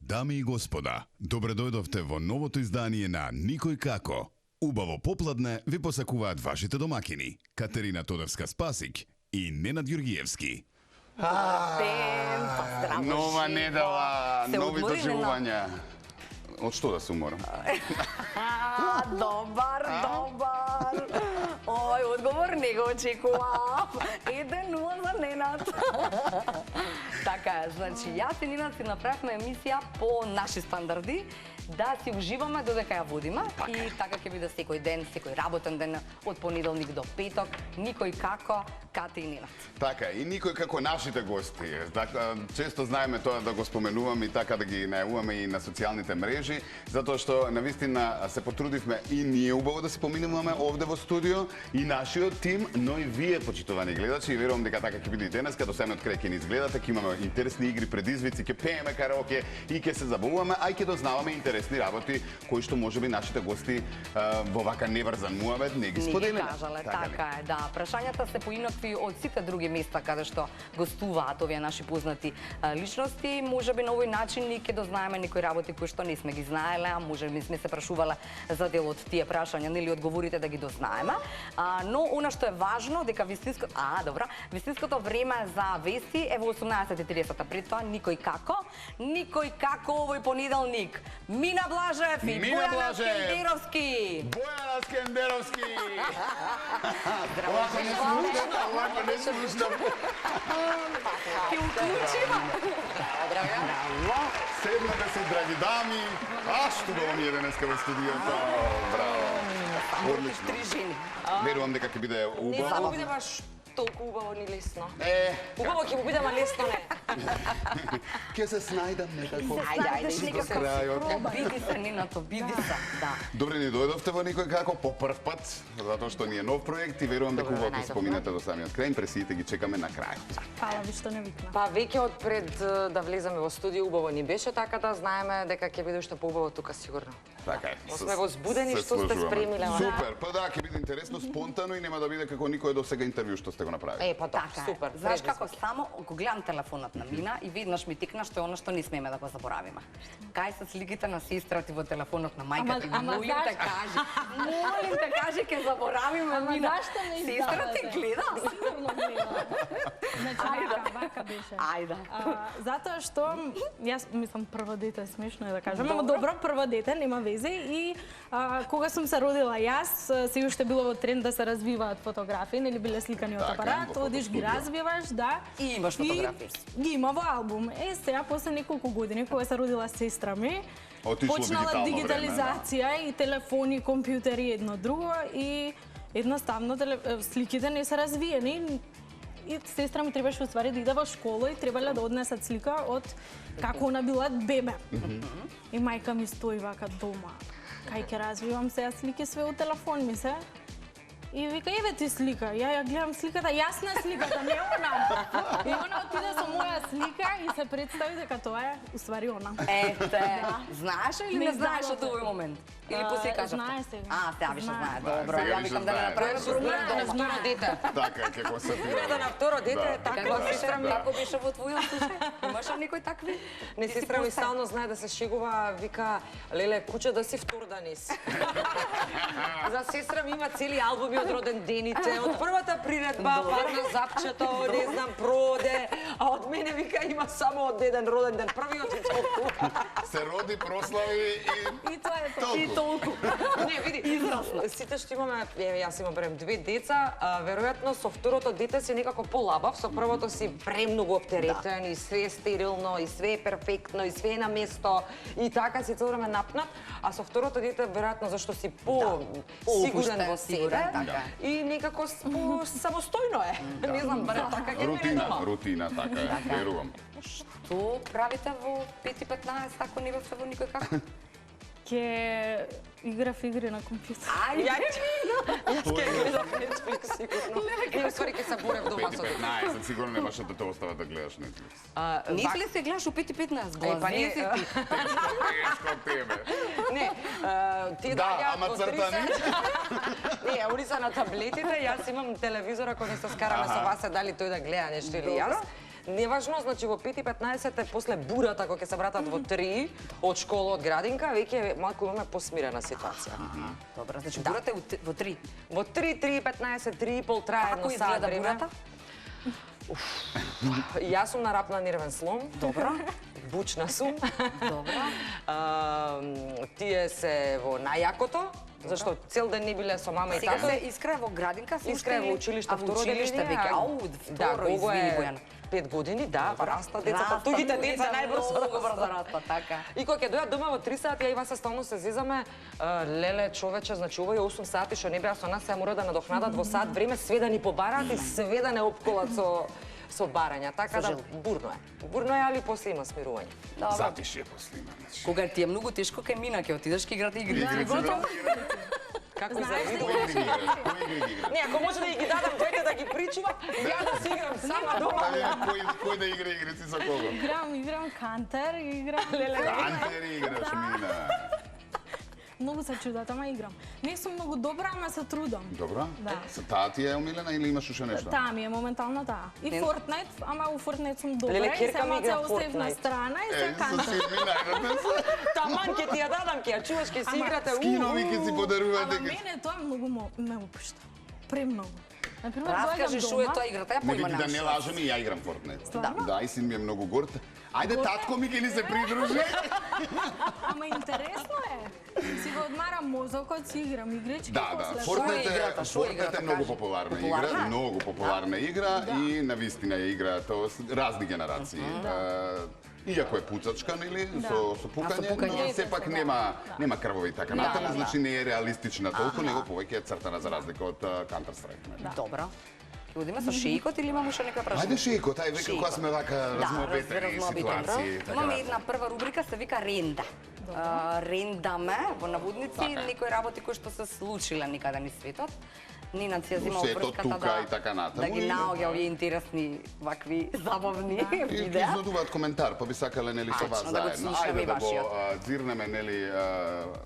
Дами и господа, добре дојдовте во новото издание на Никој како. Убаво попладне ви посакуваат вашите домакини Катерина Тодорска-Спасик и Ненад Ѓургиевски. Ден, поздрав. Нова недела, Се нови одмори, доживувања. Од што да се уморам? Добар. Ој, одговор не го очекував. 1-0 за Ненад. Така е, значи, јас и Ненад си направивме емисија по наши стандарди, да си уживаме додека ја водиме и така ќе биде секој ден, секој работен ден од понеделник до петок, никој како, Кати и Ненад. Така, и никој како нашите гости. Така, често знаеме тоа да го споменуваме и така да ги најавуваме и на социјалните мрежи, затоа што навистина се потрудивме и ние убаво да се поминуваме овде во студио и нашиот тим, но и вие, почитувани гледачи, и верувам дека така ќе биде и денес, каде самиот крај ќе ни изгледате, ќе имаме интересни игри, предизвици, ќе пееме караоке и ќе се забавуваме, а и ќе дознаваме интересни работи кои што можеби нашите гости во вака неврзан муавет не ги споделиле. Не ги кажале, така е, да. Прашањата се поинакви од сите други места каде што гостуваат овие наши познати личности. Можеби на овој начин ни ќе дознаеме некои работи кои што не сме ги знаеле, а можеби сме се прашувале за дел од тие прашања, нели одговорите да ги дознаеме. Но она што е важно дека вистинското време за вести е во 18:30. Пред тоа никој како овој понеделник. Мина Блажев и Бојана Скендеровски. Бојана Скендеровски. Овако не слушам. Ќе уклучима. Браво. Седнете се, драги дами. Што го ми е денеска во студиото. Браво. Одлично. Три жени. Верувам дека ќе биде убаво. Не ќе биде баш толку убаво ни лесно. Убаво ќе биде, ма лесно не. Ќе се снајдам некако. Ајде, некако. Биди се, Ненато, биди се. Да. Добре, ни дојдовте во Никој како по прв пат, затоа што ни е нов проект и верувам дека убаво ќе споминете до самиот крај. Импресиите ги чекаме на крај. Фала ви што не викна. Па веќе од пред да влеземе во студио убаво ни беше, така да знаеме дека ќе биде уште поубаво тука сигурно. Така е. Сме возбудени што сте спремиле. Супер, па да, ќе биде интересно, спонтано и нема да биде како никој до сега интервју што сте го направили. Па Така супер. Знаеш како само го гледам телефонот на Мина и веднаш ми текна што е она што не смееме да го заборавиме. Кај се сликите на сестра ти во телефонот на мајка ти, молим те кажи ќе заборавиме Мина. Зашто не Сестра ти гледа? Сигурно гледа. Значи, вака беше. Ајде. Затоа што, јас мислам прво дете, смешно е да кажам, ама добро, прво дете, нема везе и кога сум се родила јас, се уште било во тренд да се развиваат фотографии, нели биле сликани од апарат, одиш ги развиваш, да. И имаш фотографии. Ги има во албум. Сега после неколку години кога се родила сестра ми, почнала дигитализација и телефони, компјутери, едно друго и едноставно сликите не се развиени. И сестра ми требаше уствари да иде во школа и требале да однесат слика од како она била бебе. И мајка ми стои вака дома. Кај ќе развивам сега слики све од телефон ми се. И вика, еве ти слика. Ја гледам сликата, јасна сликата, не она. И она отиде со моја слика и се представи дека тоа е уствари она. Ете, знаеш или не знаеш од овој момент? Или после кажавте? Знае сега. Тя више знае, добро. сега Ја више викам да не знае. направиме проблем на дома. второ дете. Така, ќе констатираме. Урада на второ дете, така Како сестра ми. Како беше во твојот случај? Имаш ли некој такви? Не, сестра ми стално знае да се шегува, вика, леле, куче да си втор да не си. За сестра ми има цели албуми од роден дените, од првата приредба, парна запчето, не знам, проде, а од мене вика има само од еден роден ден, првиот и толку. Се роди, прослави И тоа е толку. И толку. Не, види, сите што имаме, јас имам барем 2 деца, веројатно со второто дете си некако полабав, со првото си премногу оптеретен и све е стерилно, и све е перфектно, и све е на место, и така си цело време напнат, а со второто дете веројатно зашто си по-сигурен во себе и некако по-самостојно е. Не знам, барем така ќе биде дома. Рутина, така е, верувам. Што правите во 5:15 ако не бевте во никој како? Ке играв игри на компјутер. Јас ќе гледам Netflix сигурно. Не, уствари ќе се борев дома со 5:15, сигурно немаш да те остават да гледаш Netflix. Нisi ли се гледаш у 5:15? па не, Глази си ти. Тешко тебе. Не, ти Да, ама во цртани. 30. Не, они се на таблетите, јас имам телевизора кој не се скараме со вас, дали тој да гледа нешто или јас. Неважно, значи во 5:15 после бурата кога ќе се вратат во 3 од школа, од градинка, веќе малку имаме посмирена ситуација. Добро, значи бурата е во 3. Во 3, 3:15, 3:30 трае едно Како сат изгледа време. бурата? Јас сум нарап на нервен слом. Добро. Бучна сум. Добро. Тие се во најакото, зашто цел ден не биле со мама и Сега тато. се Искра е во градинка, се Искра е во училиште, второ училиште деление, веќе. а- Ау, Да, второ, Гого извини, е Бојана. 5 години, да, па раста децата, Раста, тугите деца најбрзо Многу брзо раста. раста, така. И кога ќе дојат дома во 3 сати, ја и Васа стално се зезаме, леле човече, значи овој 8 сати што не беа со нас, сега мора да надокнадат во сат време, све да ни побараат и све да не опколат со барања, така да бурно е. Бурно е, али после има смирување. Затишје после има. значи. Кога ти е многу тешко кај мина, ќе отидеш ке играте игри. Како за Знаеш ли видео? Кои игри играш? Кои игри играш? Не, ако може да ги дадам двете да ги причува, ја да си играм сама дома. Кој да игра игрици со кого? Играм кантер, играм... Кантери играш, Мина. Многу се чудат, ама играм. Не сум многу добра, ама се трудам. Добро? Да. Таа ти е омилена или имаш уште нешто? Таа ми е моментално таа. И Fortnite, ама у Fortnite сум добра Леле, и ќерка ми само игра се оставив на Fortnite. страна и Е, се со кантер. сидми најдете се. Таман ќе ти ја дадам, ќе ја чуваш, ќе си играте. Скинови ќе си подарувате. Ама мене тоа многу ме опушта. Премногу. Например, Раскажи доаѓам што е дома, тоа играта, ја Не види поима да не наш. лажем и ја играм Fortnite. Стварно? Да, и син ми е многу горд. Ајде, татко ми ќе ни се придружи. ама интересно е. Си го одмарам мозокот, си играм игрички. Да, да, после Fortnite Што е е играта, многу кажи? популарна Популарна? игра, многу популарна игра и навистина ја играат разни генерации. Иако е пуцачка, нели, со пукање, пукање. но сепак нема крвови така натаму, значи не е реалистична толку, него повеќе е цртана за разлика од Counter Strike. нели. Добро. Ќе одиме со шеикот или имаме уште некоја прашање? Ајде шеикот, ај века кога сме вака размобетени ситуации. Имаме една прва рубрика, се вика ренда. Рендаме, во наводници, некои работи кои што се случиле некаде низ светот. Нина си ја зема Светот, опрската тука и така натаму, да ги и- наоѓа овие интересни, вакви, забавни И видеа. изнудуваат коментар, па би сакале нели со вас Точно, да го заедно. слушаме Ајде и да го вашиот. дзирнеме нели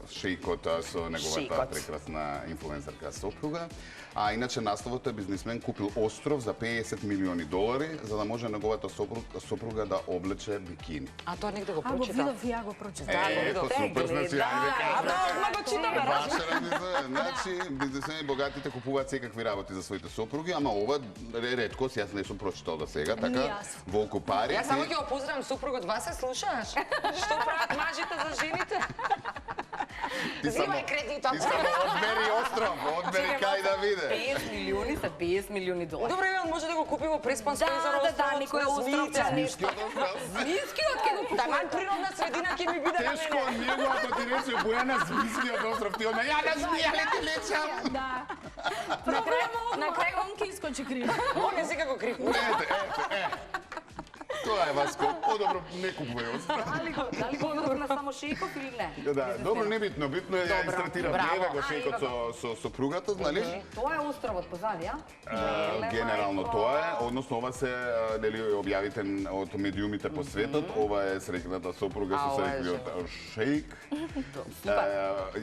шеикот со неговата Шеикот. прекрасна инфлуенсерка сопруга. А иначе насловот е бизнисмен купил остров за $50 милиони за да може неговата сопруга да облече бикини. А тоа негде го А го прочитав. видов, ја го прочитав. Ето супер, значи ајде А да, одма го читаме, Ваше размисла, значи бизнисмени богатите купуваат секакви работи за своите сопруги, ама ова реткост, јас не сум прочитал до сега, Ни така јас. волку пари. Јас само ќе го поздравам супругот, вас се слушаш? Што прават мажите за жените? Зимај кредитот. Ти само одбери остров, одбери кај да виде. 50 милиони се 50 милиони долари. Добре, он може да го купи во преспан Да, спонзор да, некој остров за нешто. Нискиот остров. Нискиот ке го Да, ман природна средина ќе ми биде на Тешко, мене. ние го ако ти рече Бојана Змискиот остров, ти одма, ја на змија ли ти лечам? Да. На крај он ке искочи крив. Он е секако крив. Тоа е Васко, подобро не купувај остров. Дали го на само шеиков или не? Да, добро, небитно, битно е ја Добро, истратира браво. еве го шејкот со сопругата, знали? Тоа е островот позади, а? Генерално тоа е, односно ова се нели објавите од медиумите по светот, ова е среќната сопруга со ова е среќниот шејк.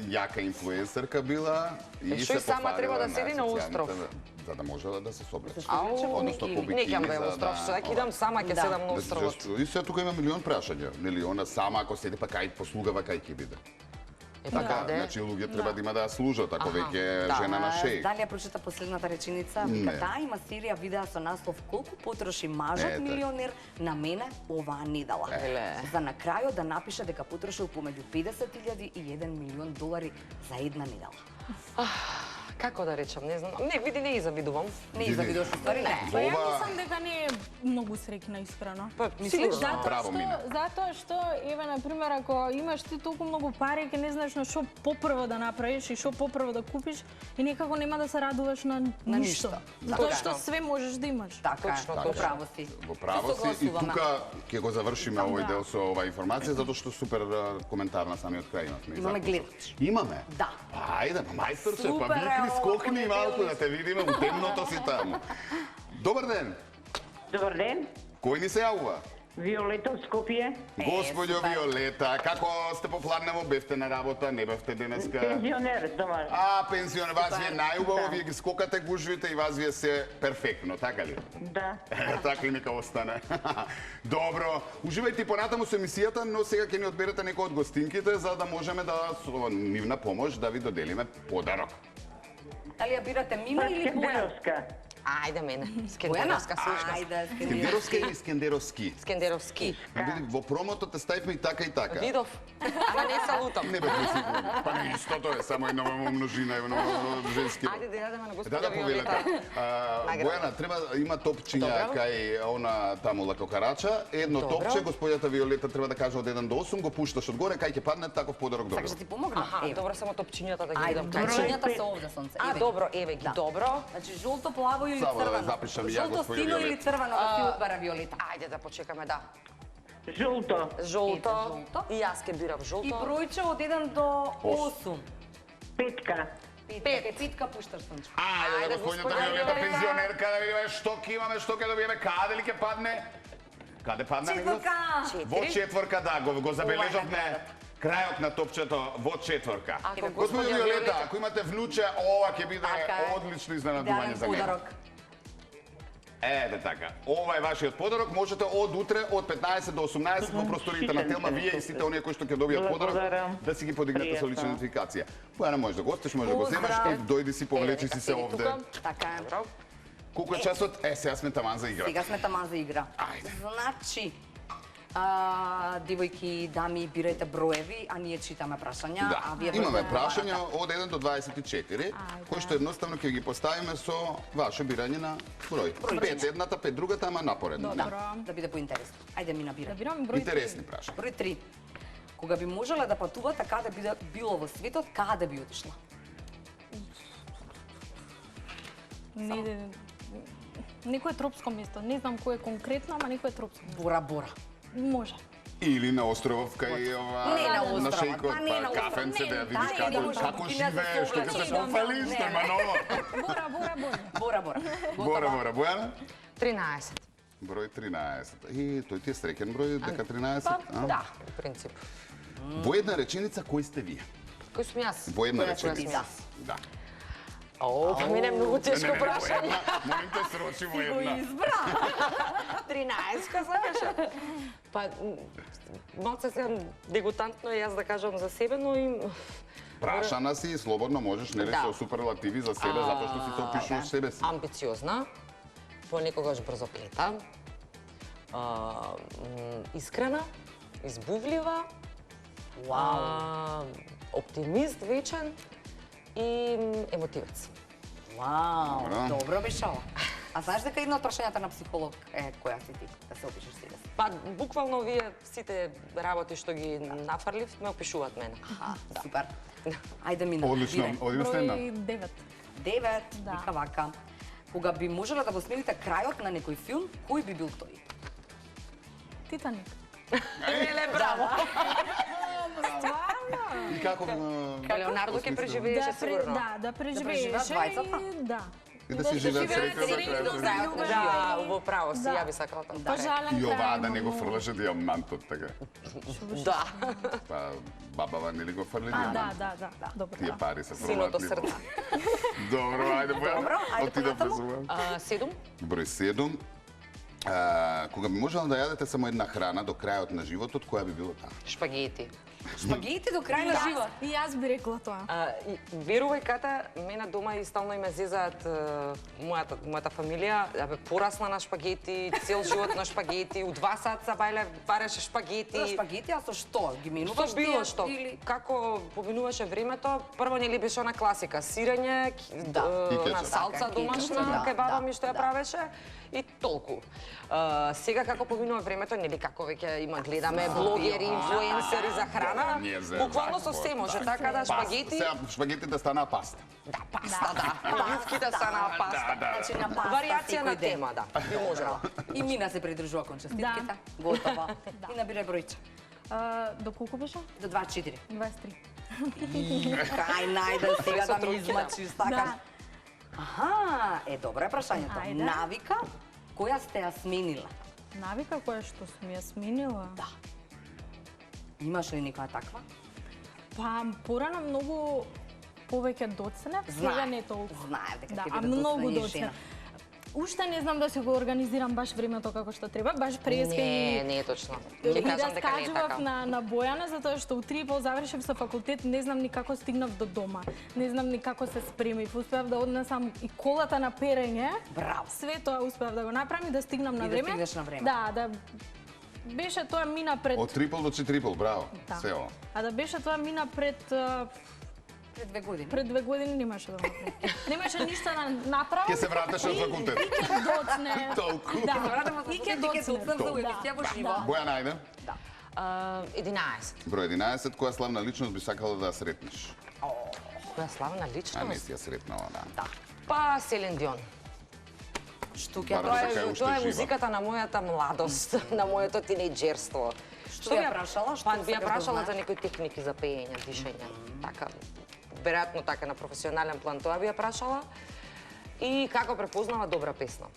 Јака инфлуенсерка била и Што се и сама пофалила треба да седи на социјалните, остров? за да може да се соблече. Ау, Односно по Не бикини ќе за бе остров, сега ќе идам сама, ќе Да. седам на Да се островот. чувствува. И сега тука има милион прашања, нели она сама ако седи па кај послугава кај ќе биде. Така, да. значи луѓе треба да има да ја служат ако веќе да. жена на шејк. Дали ја прочита последната реченица? Не. Вика, да, има серија видеа со наслов колку потроши мажот Ете. милионер на мене оваа недела. Еле. За на крајот да напише дека потрошил помеѓу 50.000 и 1 милион долари за една недела. Како да речам, не знам. Не, види, не ги завидувам. Не изавидуваш ствари, не. Па ја Ова- мислам дека не е многу среќна искрено. Па, Мислиш? сигурно. Браво, Мина. Затоа што, еве, например, ако имаш ти толку многу пари, ќе не знаеш на што попрво да направиш и што попрво да купиш, и некако нема да се радуваш на ништо. Затоа Така. што све можеш да имаш. Така, Точно, во точно. право си. Во право Се си и согласуваме. тука ќе го завршиме овој дел со оваа информација затоа што супер коментар на самиот крај имавме. Имаме гледач. Имаме? Да. Ајде, па мајстор се, па Супер е викни, ова, скокни малку да понеделник. те видиме у темното си таму. Добар ден. Добар ден. Кој ни се јавува? Виолета од Скопје. Господјо супер. Виолета, како сте попладнево, бевте на работа, не бевте денеска? Пензионер, дома. Пенсионер, вас ви е најубаво, вие ги скокате гужвите и вас ви е се перфектно, така ли? Да. Така и нека остане. Добро, уживајте понатаму со емисијата, но сега ќе ни одберете некој од гостинките за да можеме да со нивна помош да ви доделиме подарок. Дали ја бирате Мина или Бојана? Скендеровска. Ајде мене. Бојана? Скендеровска слушка. Ајде, Скендеровска или скендеровски? Скендеровски. Види, во промото те ставивме и така и така. Видов. Ама не салутам. Не бе сигурен. Па не истото е, само едно множина, едно женски. Ајде да јадеме на Да, господја повелете. Виолета. Бојана, треба има топчиња Добро. кај она таму лакокарача. Едно Добро. топче, господјата Виолета треба да каже од 1 до 8, го пушташ одгоре, кај ќе падне таков подарок добро. Сакаш да ти помогнам? Аха, Ево. добро, само топчињата да ги Ајде, видам. топчињата се овде, сонце. А, Еве. добро, еве ги. Да. Добро. Значи, жолто, плаво или Само да црвено? запишам и ја, Жолто, господја сино или Виолета. црвено да ти одбара Виолета? Ајде да почекаме, да. Жолто. Жолто. жолто. И јас ке бирам И жолто. бројче од 1 до 8. Петка. Петка пушташ, сонче. Ајде, Ајде, господјата господја Виолета, Виолета. пензионерка, да видиме што ќе имаме, што ќе добиеме, каде ли ќе падне? Каде падне? Четворка! Во четворка, да, го забележавме. Ова е Крајот на топчето во четворка. Ако Господјо господја Виолета, Виолета- ако имате внуче, ова ќе биде Така е. одлично изненадување Идеален за мене. подарок. Ете така. Ова е вашиот подарок. Можете од утре од 15 до 18 во просториите на Телма, вие и сите оние кои што ќе добијат подарок, Благодарам. да си ги подигнете со лична Пријатно. идентификација. Бојана, можеш да гостиш, можеш да го земеш, Поздрав. и дојди си, повлечи си се Седи овде. тука. Така е. Добро. Колку е часот? Сега сме таман за игра. Сега сме таман за игра. Ајде. Значи, девојки, дами, бирајте броеви, а ние читаме прашања. а вие Да, имаме бројте прашања од 1 до 24, кои што едноставно ќе ги поставиме со ваше бирање на број. 5 едната, 5 другата, ама напоредно. Добро. Да биде поинтересно. Ајде ми Да набирај. бирам број Интересни прашања. Број 3. Кога би можела да патувате каде би било во светот, каде би отишла? Некое тропско место. Не знам кое конкретно, ама некое тропско место. Бора Бора. Може. Или на островов кај ова Не на островот, шејкот, па не на островот, кафенце не, да да, видиш не, не може, како букина за живееш, што ќе се совлечение. пофалиш, Не, нема не. ново. Бора. Бора Бора. Бора, Бора, Бојана? 13. Број 13. И тој ти е среќен број, дека 13? Па, а? да, по принцип. Во една реченица, кој сте вие? Кој сум јас? Во една Која сте ти, реченица. да. Да. О, па мене е многу тешко во прашање. една. Молим те, срочи во една. Избра. 13 сакаше. Па, малце се дегутантно јас да кажам за себе, но и Прашана си и слободно можеш, нели, Да. со суперлативи за себе, затоа што си се опишуваш себе си. амбициозна, понекогаш брзоплета, искрена, избувлива, оптимист вечен и емотивец. Вау, Добро. добро беше ова. А знаеш дека едно од прашањата на психолог е која си ти, да се опишеш себе си? Па, буквално вие сите работи што ги нафрлив ме опишуваат мене. Супер. Ајде мина. Одлично, бирај. одивствена. Број 9. 9, Да. вика вака. Кога би можела да го смените крајот на некој филм, кој би бил тој? Титаник. Леле, браво! И како Леонардо ќе преживееше сигурно. Да преживееше. преживеат двајцата? и Да. И да си живеат среќно до среќно до крај. крајот на Да, животот. во право си, Да. ја би сакала тоа. Па жален И оваа крај, да не го многу. фрлаше диамантот, така. Да. Па бабава нели го фрли А, диамант. да. Добро. Тие Да. пари се Синото фрлат. срце. Добро, ајде Добро, Бојана. ајде Оти да понатаму. презувам. 7. Број 7. Кога би можела да јадете само една храна до крајот на животот, која би било таа? Шпагети. Шпагети до крај на живот. И јас би рекла тоа. Верувај Ката, мене дома и стално име зезаат мојата фамилија, абе порасна на шпагети, цел живот на шпагети, у 2 саца бајле вареше шпагети. За шпагети, а со што? Ги менуваш Што било тие што? или- Како поминуваше времето, прво нели беше она класика, сирење, Да. И на кетчуп. салца Така, домашна, кетчуп, да, кај баба да, ми што ја да. правеше и толку. Сега како поминува времето, нели како веќе има гледаме блогери, инфлуенсери за храна, Ние за буквално со вакво, се може, да. така да шпагети, Сега шпагетите станаа паста. да, паста, да, јувките станаа паста. Значи на паста Варијација на секој ден. тема, да, би можела. И Мина се придружува кон честитките. Готова. И набирај бројче. До колку беше? До 24. 23. Кај најде сега да ми тројки, да. измачиш, сакаш. Да. Аха, добро е прашањето. Ајде. Навика која сте ја сменила? Навика која што сум ја сменила? Да. Имаш ли некоја таква? Па, порано многу повеќе доцнев, сега не толку. Знаев дека Да, ќе а биде многу доцнење доцнев. жена. Уште не знам да се го организирам баш времето како што треба, баш преска и... Не е точно. И Ќе кажам дека не е раскажував така. на Бојана, затоа што у 3,5 завршив со факултет, не знам ни како стигнав до дома, не знам ни како се спремив, успеав да однесам и колата на перење. Браво. Све тоа успеав да го направам и да стигнам на И да време. стигнеш на време. Да. Беше тоа мина пред... Од трипл до четрипл, браво. Да. Се ова. А да беше тоа мина пред... Пред 2 години. Пред 2 години немаше да направам. Немаше ништо да направам. Ќе се вратиш од факултет. И ќе доцне. Толку. Да, Вратам од и ќе факултет и ќе доцне. доцнев за емисија во живо. Бојана, ајде. 11. Број 11, која славна личност би сакала да ја сретнеш? Која славна А не личност? си ја сретнала, да. Па Селин Дион. Што ќе Барам дека направиш? е уште Тоа е жива. музиката на мојата младост, на моето тинејџерство. Што би ја прашала? Што Па би ја сакаш да прашала знаеш? за некои техники за пеење, дишење. Така, веројатно така на професионален план тоа би ја прашала. И како препознава добра песна.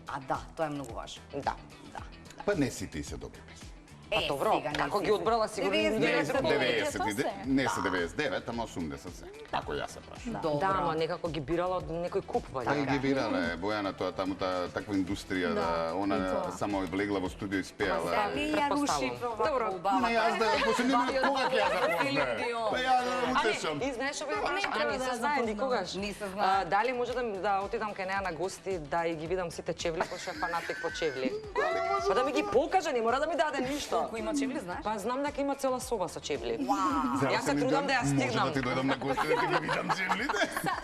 А да, тоа е многу важно. Да. Да. Па не сите и се добри песни. Па добро, сега не како си ги одбрала сигурно 99 не е друго. друго. 90, не се 99, ама 80 се. Ако ја се прашам. Добро. Да, ама некако ги бирала од некој куп, Па и вајде. ги бирале, Бојана, тоа таму таква индустрија, да, и она тоа. само влегла во студио и спеала. Зали ја руши Добро. Ма јас да после не кога ќе ја запознаем? Па ја да А утешам. не, и знаеш што бе прашам? А треба не да се ја знае запознавам. никогаш. Не се знае. Дали може да отидам кај неа на гости, да и ги видам сите чевли, пошто е фанатик по чевли. Па да ми ги покаже, не мора да ми даде ништо. Колку има чевли, знаеш? Па знам дека има цела соба со чевли. Здраво, Јас се Селин трудам Дион, да ја Може стигнам. да ти дојдам на гости да ти ги видам чевлите?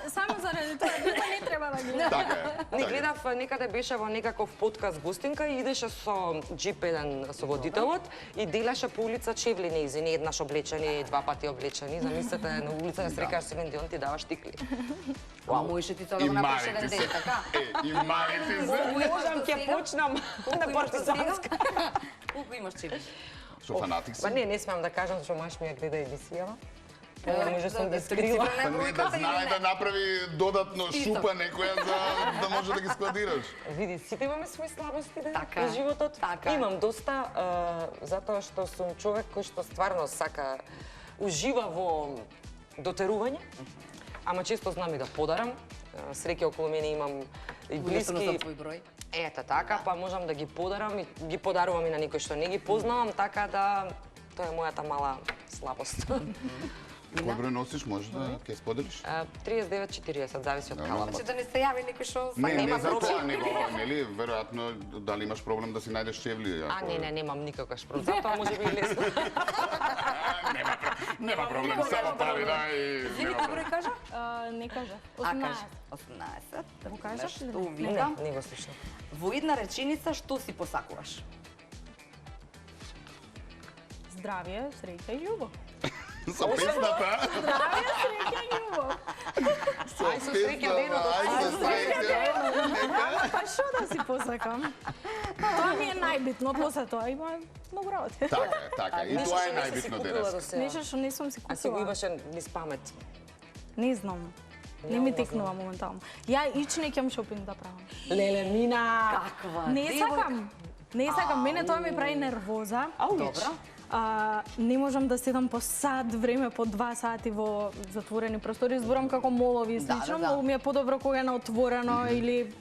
Само заради тоа, дека не треба да гледам. Така е. Не гледав, некаде беше во некаков подкаст гостинка и идеше со джип еден со водителот и делеше по улица чевли нејзини, еднаш облечени, 2 пати облечени. Замислете, на улица да срекаш Селин Дион ти дава штикли. Вау, можеше ти тоа да И го направиш еден малите ден, се. така? И малите се. Можам ќе почнам на партизанска. Колку имаш чевли? Со фанатик Па си? не смеам да кажам што маш ми ја гледа емисијава. Не може сум да скрила. скрила. Па не да знае да направи додатно шупа некоја за да може да ги складираш. Види, сите имаме свои слабости да, Така во е, животот. така е. Имам доста, затоа што сум човек кој што стварно сака, ужива во дотерување, ама често знам и да подарам. Среќа околу мене имам и Блиски. блиски. За твој број. Ето така, па можам да ги подарам и ги подарувам и на некој што не ги познавам, така да тоа е мојата мала слабост. Кој број носиш, може да ќе споделиш? 39-40, зависи од калапот. Значи да не се јави некој што Не, не нема за тоа, проблем. него, нели, веројатно дали имаш проблем да си најдеш чевли? А, не, немам никакаш проблем. Затоа може би и лесно. Нема проблем, само пари да и... Зини кој број кажа? Не кажа. А 18. кажа. 18. Да Го кажаш или Што не? Не, викам? не го слушам. Во една реченица што си посакуваш? Здравје, среќа и љубов. Со песната, Здравје, среќа и љубов. Ај со среќа денот, ај со среќа. Па што да си посакам? Тоа ми е најбитно, после тоа има многу работи. Така, и тоа е најбитно денес. Нешто што не сум си А си го купила. имаше низ памет. Не знам. Не ми текнува моментално. Ја ич не ќам шопинг да правам. Леле, Мина! Каква Не девојка. сакам. Не сакам. Мене тоа ми прави нервоза. Добро. Не можам да седам по сат време, по 2 сати во затворени простори. Зборам како молови и Да, слично. да. Многу ми е подобро кога е на отворено или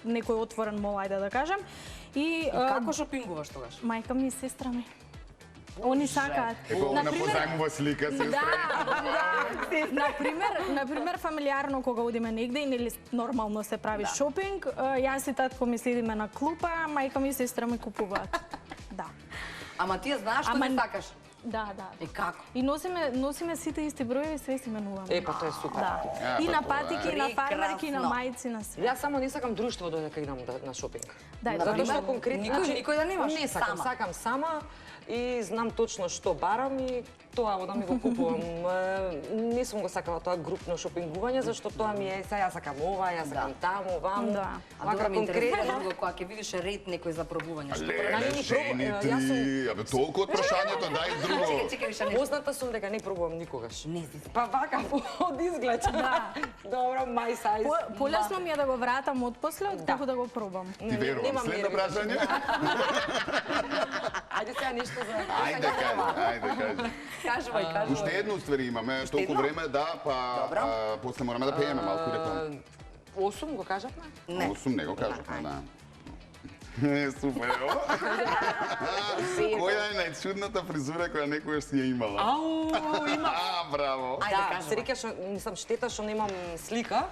некој отворен мол, ајде да кажам. И Како шопингуваш тогаш? мајка ми и сестра ми. Они сакаат. Епа, она позајмува слика, се Да, например, фамилиарно кога одиме негде и нели нормално се прави шопинг, јас и татко ми седиме на клупа, мајка ми и сестра ми купуваат. Да. Ама ти ја знаеш што Ама не не- сакаш? Да. И како? И носиме сите исти броеви, све си менуваме. Па тоа е супер. Да. А, И па на тоа е. патики, и на фармерки, и на Прекрасно. мајци, на све. Јас само не сакам друштво додека идам на шопинг. Дај, Затоа што например, конкретно... никој да немаш, Не сакам, сама. сакам сама и знам точно што барам и тоа да ми го купувам. Не сум го сакала тоа групно шопингување, зашто тоа ми е, сега ја сакам ова, ја сакам таму, ваму. Да. А добро ми интересува друго, кога ќе видиш ред некој за пробување, што Леле, жени ти, абе толку од прашањето, дај друго. Чекај више нешто. Позната сум дека не пробувам никогаш. Не си. Па вака од изглед. Да. Добро, my size. Полесно ми е да го вратам отпосле, отколку да го пробам. Ти верувам, следно прашање? Ајде сега нешто за... Ајде кажи. Кажувај. Уште едно ствари имаме, толку време, да, па после мораме да пееме малку реклама. 8 го кажавме? Не. 8 не го кажавме, да. Супер, ево. Која е најчудната фризура која некојаш си ја имала? Ау, има. Браво. Ајде, Да, кажувај. среќа што мислам штета што немам слика.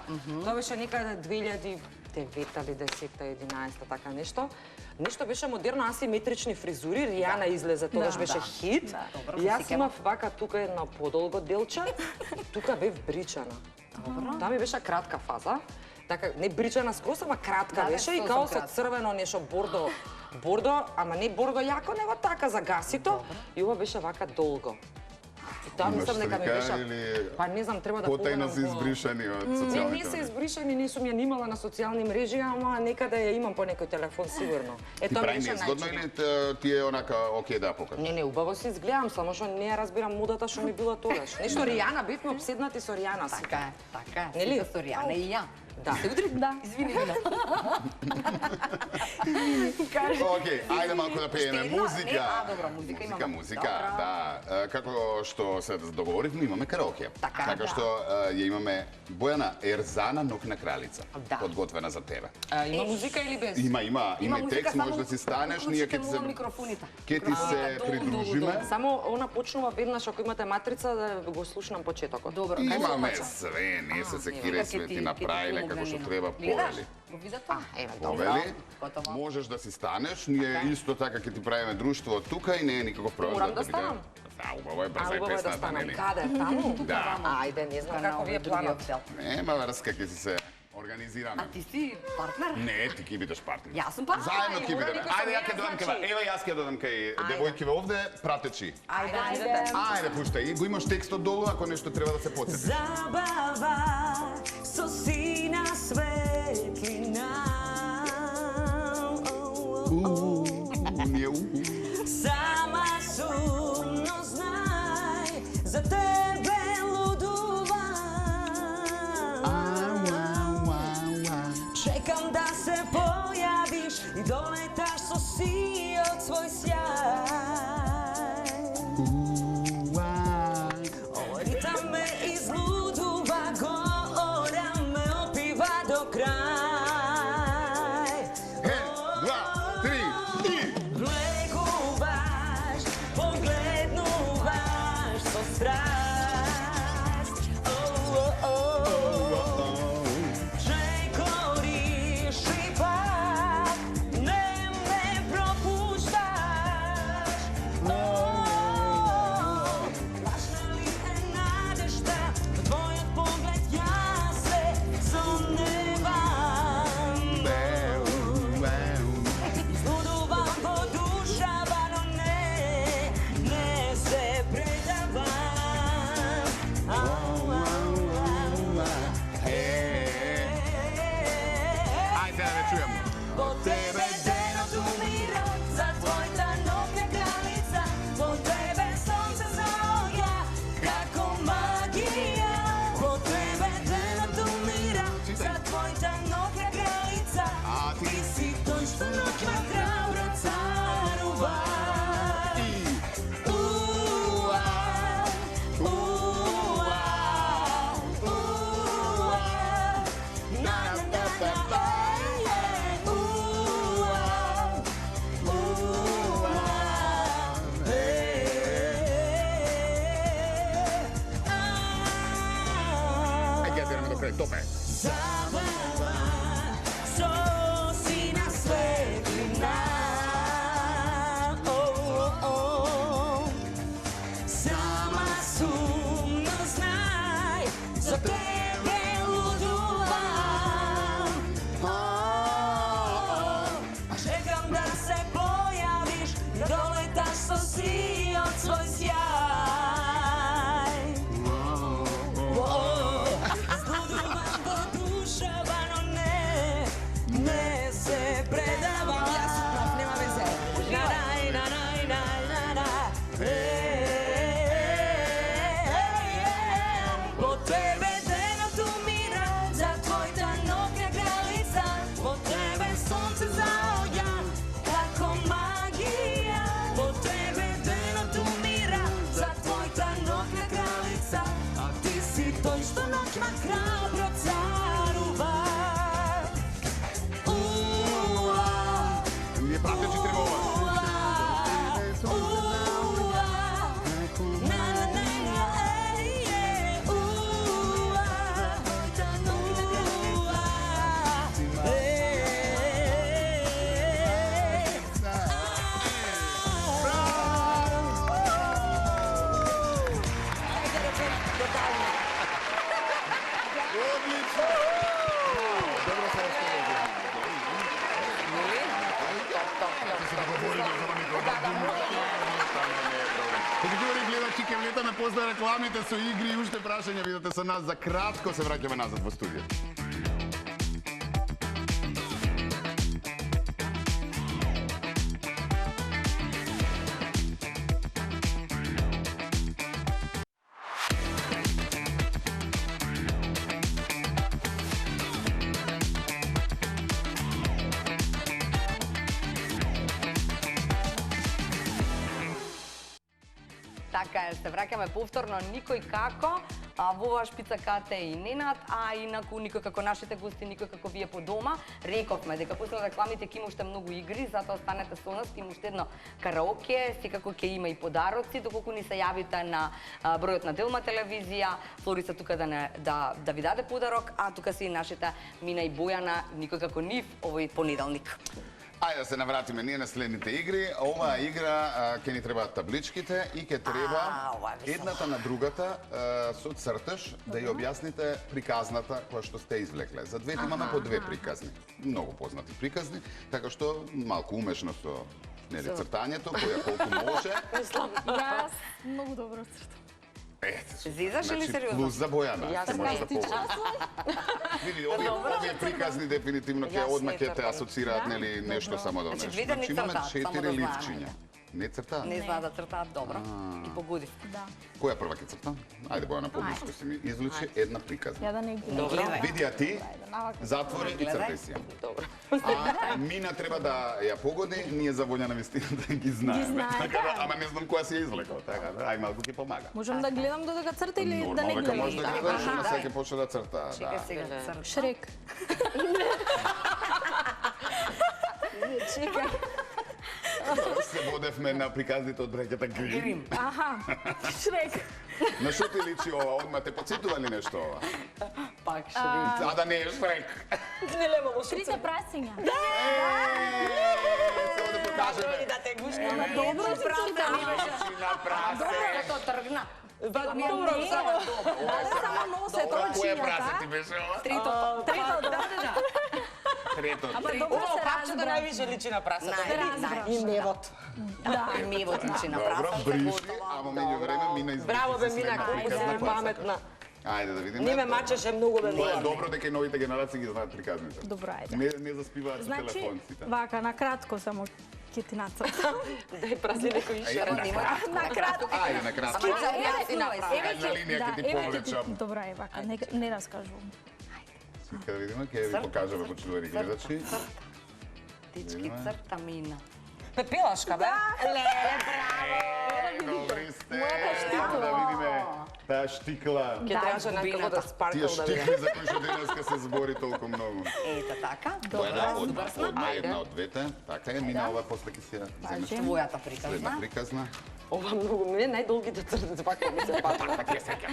Тоа беше некаде 2009 или 10, 11 така нешто. Нешто беше модерно, асиметрични фризури, Ријана излезе, тогаш беше хит. Добро, И јас се сеќавам. имав вака тука едно подолго делче, тука бев бричана. Таа ми беше кратка фаза. Така, не бричана скрос, ама кратка Да, беше и сосем као со кратка. црвено нешто бордо, ама не бордо јако, него така загасито. И ова беше вака долго. И тоа Имаш мислам дека ми слика беше... или Па не знам, треба да потајно погледам се во- избришани од Не социјалните се мрежи? избришани, не сум ја нимала на социјални мрежи, ама некаде ја имам по некој телефон сигурно. Ти Тоа ми прави беше незгодно најчудно. или ти е онака окей да покажеш? Не, убаво се изгледам, само што не ја разбирам модата што ми била тогаш. Нешто Ријана, бевме обседнати со Ријана си. Така е. Нели? Сите со Ријана и ја. Да. Се удри? Да. Извини, Мила. Окей, ајде малку да пееме. Уште една? Музика. Не, добро, музика имаме. Музика, Добро. да. Како што се договоривме, имаме караоке. Така, да. што ја имаме Бојана Ерзана, Нокна кралица. Да. Подготвена за тебе. Има музика или без? Има и музика, текст, само можеш да си станеш, ние ќе ти се микрофоните. ќе ти се придружиме. Само она почнува веднаш ако имате матрица да го слушнам почетокот. Добро, Имаме све, ние се секире све ти направиле како што треба, повели. Го видато? Еве, добро. Повели, Готово. можеш да си станеш, ние исто така ќе ти правиме друштво од тука и не е никаков проблем Морам да биде. станам? Да, убаво е, А, брза е убаво е да песната, станам. нели? Каде? Таму? Да. Ајде, не знам како ви е планот. Нема врска, ќе си се организираме. А ти си партнер? Не, ти ќе бидеш партнер. Јас сум партнер. Заедно ќе мора бидеме. никој со Ајде, ја мене, ќе додам кај значи. Ева, јас ќе додам кај девојкиве овде, пратечи. Ајде, Ајде, пуштај. Го имаш текстот долу, ако нешто треба да се потсетиш. Забава со сина светлина. Ние Сама сум, но знај, за тебе лудувам. Чекам да се појавиш и долеташ со сиот свој сјај. Овој ритам ме излудува, гора ме опива до крај. Два, три, и... Влегуваш, погледнуваш со страст. Чекориш и пак не ме пропушташ. Важна ли е надежда, во твојот поглед јас се соневам. Излудувам подушавано, не се предавам. Ајде да ве чујам. По тебе денот умира, за твојата нокна кралица, по тебе сонце заоѓа, како магија. По тебе денот умира, за твојата нокна кралица, ти си тој што ноќна кралра царува. Ајде ја тераме до крај, топе. Забава со сина светлина. Сама сум, но знај, за тебе лудувам. Чекам да се појавиш, да долеташ со сиот свој сјај. Тотално. Одлично! Dobro se raspoložili. Ако се договориме за Дори гледачи, ке влетаме после рекламите со игри и уште прашања видите со нас. За кратко се враќаме назад во студио. Така е, се враќаме повторно никој како, во оваа шпица кате и Ненад, а инаку никој како нашите гости, никој како вие по дома. Рековме дека после рекламите ќе има уште многу игри, затоа останете со нас, ќе има уште едно караоке, секако ќе има и подароци, доколку ни се јавите на бројот на Делма телевизија, Флорица тука да ви даде подарок, а тука се и нашите Мина и Бојана, никој како нив, овој понеделник. Ајде да се навратиме ние на следните игри. Оваа игра ќе ни требаат табличките и ќе треба едната на другата со цртеж да ја објасните приказната која што сте извлекле. За двете имаме по две приказни. Многу познати приказни, така што малку умешно со цртањето, која колку може. Јас многу добро цртам. Зизаш или сериозно? Плюс за Бојана. Јас може да погоди. Види, овие приказни дефинитивно ќе одма ќе те асоцираат нели нешто само до нешто. виде не Имаме цртаат, само 4 да ливчиња. Не цртаат? Не знаат да цртаат добро и погоди. Да. Која прва ќе црта? Ајде Бојана, поблиску си ми излучи една приказна. Ја да не гледам. Гледај. Види, а ти затвори и цртај си ја. А Мина треба да ја погоди, ние за Бојана вистина да ги знаеме. знаете. Така да, ама не знам која си ја извлекла, така да, ај малку ќе помага. Можам да гледам додека црта или да не Нормално дека може гледам? да гледаш, ама сега ќе почне да црта. Чекај сега, црта. Шрек. Чекај. Се водевме на приказните од бреќата Грим. Аха, Шрек. На што ти личи ова? Одма те подсетува ли нешто ова? Пак ще видите. А да не е Шрек. Трите прасиња. Само да покажеме. Да те гушна. Добро си цртам. Ето тргна. Добро, само носе, Која прасе ти очињата. беше ова? Третото. Трето. Ама добро Ова се папчето разбра. највише личи на прасето. разбраш. И мевот. Мевот личи на Добро, прасенце, бришли, готово. ама меѓу време Мина извлече. Браво бе Мина, колку си паметна. Ајде да видиме. Не ме мачеше многу бе Тоа е Мина. добро дека и новите генерации ги знаат приказните. Добро, ајде. Не заспиваат со Значи, телефонците. вака, на кратко само ќе ти нацртам. Дај праси некој ише. На кратко. Ајде на кратко. Скица, ја си направи. Ајде на линија ќе ти повлечам. Добро е вака, не раскажувам. Сега да видиме, ќе ви покажеме почитувани гледачи. Дечки, црта Мина. Пепелашка бе? Леле, браво! Добри сте. Само да видиме таа штикла. Ќе требаше некако да Тие спаркал да биде. штикли за кои што денеска се збори толку многу. Ето така. Одма една од двете. Така е, Мина ова после ќе си ја земеш. Твојата Следна приказна. приказна. Ова многу, мене најдолгите цртаци вака ми се пат. Така ќе сеќам.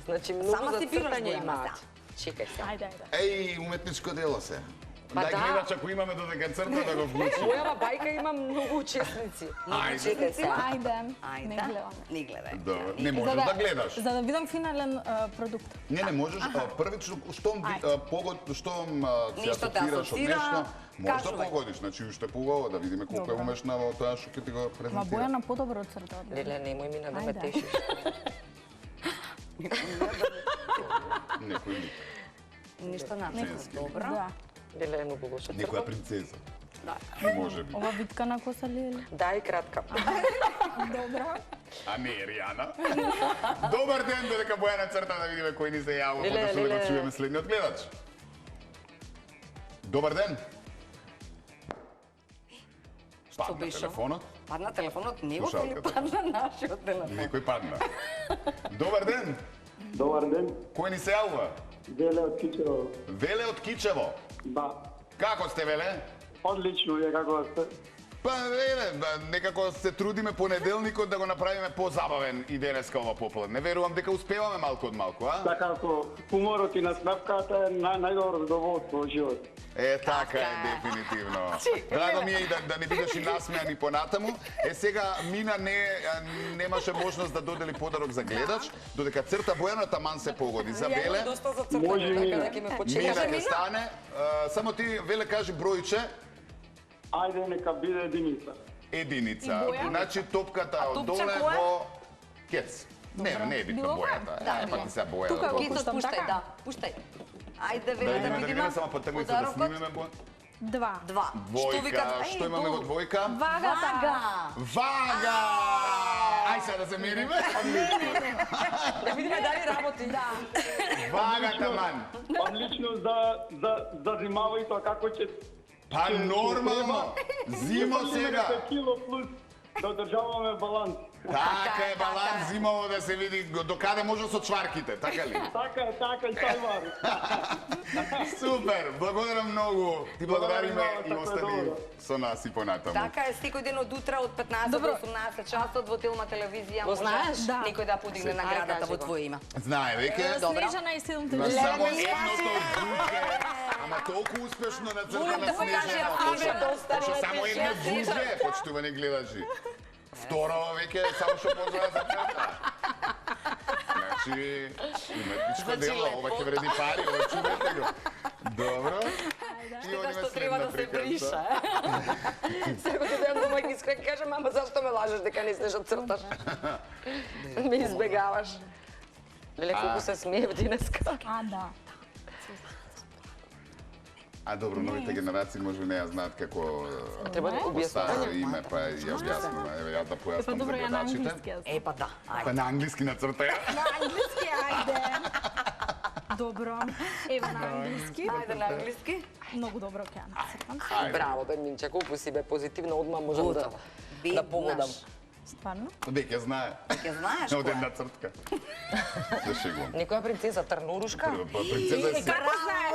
Значи многу Сама за си пилаш цртање Бојана, имаат. Чекај се. Ајде. Еј, уметничко дело се. Па Дај да. гледач, ако имаме додека црта да го вклучи. Мојава бајка има многу учесници. Ајде. Чекај се. Ајде. Не Ајде, гледаме. не гледај. Добро, не можеш да гледаш. За да видам финален продукт. Не можеш, првично, штом се Нешто те асоцираш од асоцира, нешто, можеш да кажувај. погодиш, значи уште поубаво да видиме колку е Добро. умешна во тоа што ќе ти го Ма презентира. Бојана подобро црта од мене. Леле, немој Мина да ме Ајде. тешиш. Некој лик, Нешто на Женски. добро. Да. Леле, е многу лошо. некоја принцеза. Да. Може би. Ова витка на коса ли е? Дај кратка. Добро. А не е Ријана. Добар ден, додека Бојана црта да видиме кој ни се јавува, Леле, потоа да го леле. чуеме следниот гледач. Добар ден. Падна беше? телефонот, Падна телефонот негов или Слушалката. падна нашиот телефон? некој падна. Добар ден. Добар ден, Кој ни се јавува? Веле од Кичево. Веле од Кичево. Да, Како сте, Веле? одлично, вие како сте? Па, некако се трудиме понеделникот да го направиме позабавен и денеска ова попладне. Верувам дека успеваме малку од малку, а? Така како хуморот и насмевката е најдобро задоволство во живот. Така е, дефинитивно. Драго ми е и да не бидеш и насмејан и понатаму. Сега Мина немаше можност да додели подарок за гледач, додека Црта Бојана таман се погоди. За Веле, Доста за цртање, Може, така Мина. да ќе ме Мина почекаш. ќе стане. Само ти, Веле, кажи бројче. Ајде нека биде единица. Единица. И боја? Значи топката од топче доле која? во кец. Не е битно Било која? бојата. Да, Па ти се боја. Тука го Кето пуштам, пуштай, така? да. Пуштай. Ајде, Да Веле, да видиме, видиме. само потегни се да Подарокот. снимиме. 2. 2. Што викат? Двојка. Што имаме во двојка? Вагата. Вага! Ај сега да се мериме. Да видиме дали работи. Да. Вагата, ман. Одлично за зимава и тоа како ќе... Па нормално. Зимо сега. 5 кило плюс да одржаваме баланс. Така е баланс зимово да се види до каде може со чварките, така ли? Така и тај вари. Супер, благодарам многу. Ти благодариме Благодарам, и така е остани добро. со нас и понатаму. Така е, секој ден од утра од 15 до Добро. 18 часот во Телма телевизија Го знаеш? Да. некој да подигне наградата кажи во го. твое име. Знае веќе. Добро. Снежана и силните На жени. само едното джуџе, ама толку успешно на цртана да покаже, Снежана. а Пошто- тебе доста пошто не само пише, едно Снежана. джуџе, почитувани гледачи. Второ веќе само што позна за црта. Значи, уметничко Значи, дело, ова ќе вреди пари, ова чувате го. Добро. И Штета одиме што треба да следна се приказка. брише. Сега ќе дадам дома и искрен кажам, ама зашто ме лажеш дека не снеш да црташ? Ме избегаваш. Леле, колку се смеев денеска. А, да. А добро, новите генерации може не ја знаат како Треба да по старо објаснување. име, па ја објаснува. Еве јас да Па појаснам за добро, ја на гледачите. англиски јас. Е, па да, Па ајде. на англиски нацртаја. На англиски, ајде. Добро. Ева на англиски. Ајде на англиски. Многу добро ќе ја нацртам. Ајде. Браво, бе, Минче, колку си бе позитивна, одма можам да Готово. погодам. Стварно? Веќе знае. Ќе знаеш Од која. една цртка. Да шегувам. Некоја принцеза Трнурушка? Па принцеза е Како знаеш?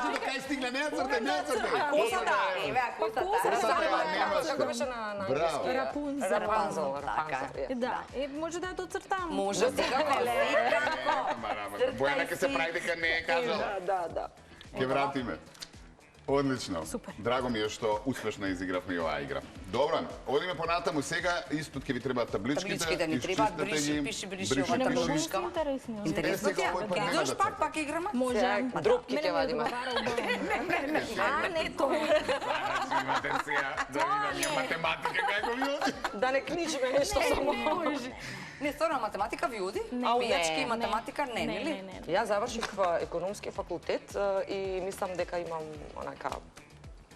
до кај стигна, не ја цртај, не ја цртај. Косата. Еве, косата. Косата нема Како што. беше на Браво. англиски? Рапунцел. Рапунцел, Така Рапунцел. Е, да. Е, може да ја доцртам. Може сега, Веле, како? Бојана ке се прави дека не е кажала. Да. Ке вратиме. Одлично. Супер. Драго ми е што успешно изигравме и оваа игра. Добро, одиме понатаму сега, истот ќе ви требаат табличките. Табличките ни требаат, изчистете бриши, ги. бриши, ова Не табличка. многу се интересни. овие. Интересно ти сега е? овој пат Ќе нема идеш да пак, цртам. пак играме? Може. Сега, дропки Мене ќе ми вадиме. одговара убаво. А, не тоа. Имате сега, да видам математика како ви оди. Да не кничиме нешто само. Не може. Не, стварно, математика ви оди? Ау, Пијачки и не. математика не, Не, нели? не. Јас завршив економски факултет и мислам дека имам онака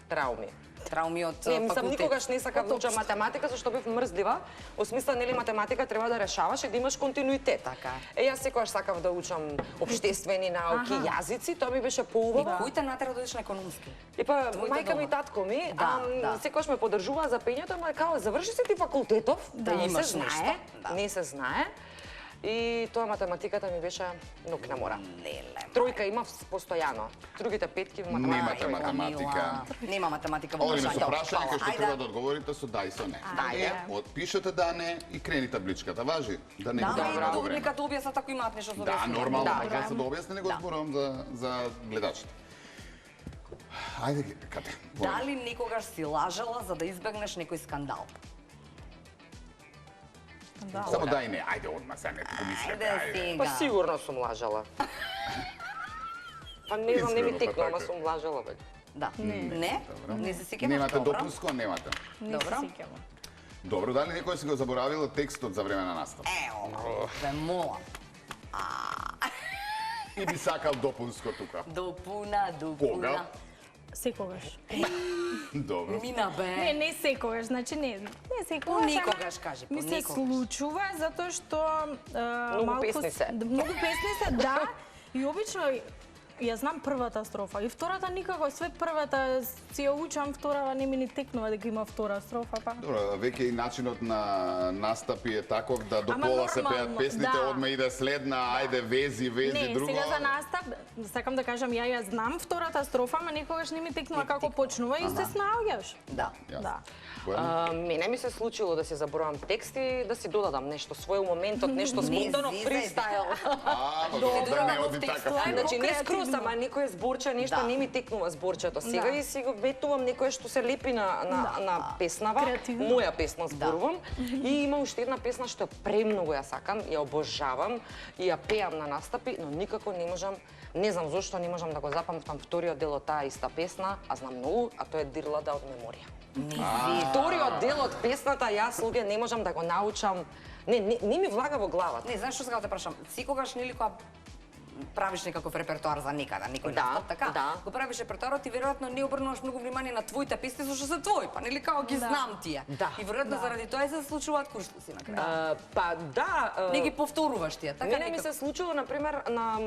трауми. Трауми од Не, мислам, факултет. никогаш не сакав да учам математика, зашто бев мрзлива. Во смисла, нели, математика треба да решаваш и да имаш континуитет. Така Е, јас секогаш сакав да учам обштествени науки, јазици, тоа ми беше поубаво. Кој те натера да одиш на економски? И па, Твоите мајка ми и дома. татко ми, Да. секогаш ме поддржуваа за пењето, ама као, заврши се ти факултетов, Да, не се имаш знае, нешто, да. не се знае. И тоа математиката ми беше ног на мора. Леле. Тројка имав постојано. Другите петки во математика. Немате математика. Нема математика во Одиме со прашањето. прашање кој што Ајде. треба да одговорите со да и со не. Ајде. Отпишете да не и крени табличката, важи? Да не Да, губиме и многу време. нека тоа објаснат ако имаат нешто за Да, објаснување. нормално, Да, може да се да објасни, не го Да. зборувам за гледачите. Ајде, кате. Дали некогаш си лажала за да избегнеш некој скандал? Да. Само да и не, ајде одма се не туку мислете, Ајде ајде. Па сега. сигурно сум лажала. Па не знам, не ми Искрено, па текно, ама така. сум лажала, бе. Да. Не? Не се сеќаваш? Немате Добро. допуско, немате. Не се Добро. сеќавам. Добро, дали некој си го заборавил текстот за време на настав? Ео, ве молам. И би сакал допуско тука. Допуна. Кога? Секогаш. Добро. Мина бе. Не секогаш, значи не секогаш. Никогаш, кажи, Ми се никогаш. случува затоа што Многу песни се. Многу песни се, да. И обично ја знам првата строфа и втората никако, све првата си ја учам, втората не ми ни текнува дека има втора строфа, па. Добро, веќе и начинот на настапи е таков да до Ама пола се пеат нормално, песните, да. одма иде следна, ајде вези, Не, друго. сега за настап, сакам да кажам, ја знам втората строфа, ама никогаш не ми текнува како почнува и се снаоѓаш. Да. Да. Мене ми се случило да си заборавам текст и да си додадам нешто свое у моментот, нешто спонтано, зизај. фристайл. Да не оди така. Значи не скрус, ама некој зборче, нешто не ми текнува зборчето. Сега и си го ветувам некое што се лепи на песнава, Креативно. моја песна зборувам. И има уште една песна што премногу ја сакам, ја обожавам и ја пеам на настапи, но никако не можам, не знам зошто не можам да го запамтам вториот дел од таа иста песна, а знам многу, а тоа е Дирлада од меморија. Вториот дел од песната јас луѓе не можам да го научам. Не ми влага во главата. Не, знаеш што сега те прашам? Секогаш нели кога правиш некаков репертоар за некада, некој Да, настап, така? да. Го правиш репертоарот и веројатно не обрнуваш многу внимание на твоите песни зашто се твои, па нели као ги знам тие. Да. И веројатно заради тоа и се случуваат куршлуци на крај. Па да, Не ги повторуваш тие, така Мене ми се случило, например, на,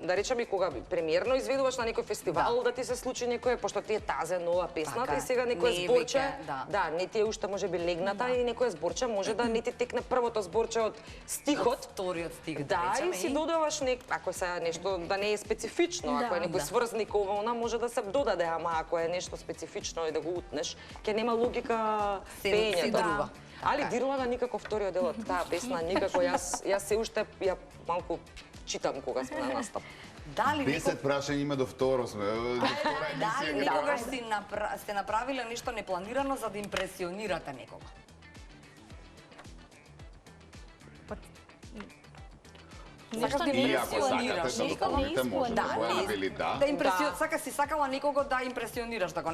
да речем и кога премиерно изведуваш на некој фестивал, да ти се случи некој, пошто ти е тазе нова песната Така е. и сега Не некој е зборче, веќе, да. не ти е уште може би легната и некој зборче може да не ти текне првото зборче од стихот. Вториот стих, Да, речеме, и си додаваш ако се нешто да не е специфично, ако е некој сврзник ова, може да се додаде, ама ако е нешто специфично и да го утнеш, ќе нема логика Се пеењето. друга. Али Дирлада никако вториот дел од таа песна, никако јас се уште ја малку читам кога сме на настап. Дали 10 прашања има до второ сме. Дали никогаш сте направиле нешто непланирано за да импресионирате некого? Нешто да не И ако сакате да Никога не дополните, може да исполниш. Бојана вели да. Да сакала некого да импресионираш, да го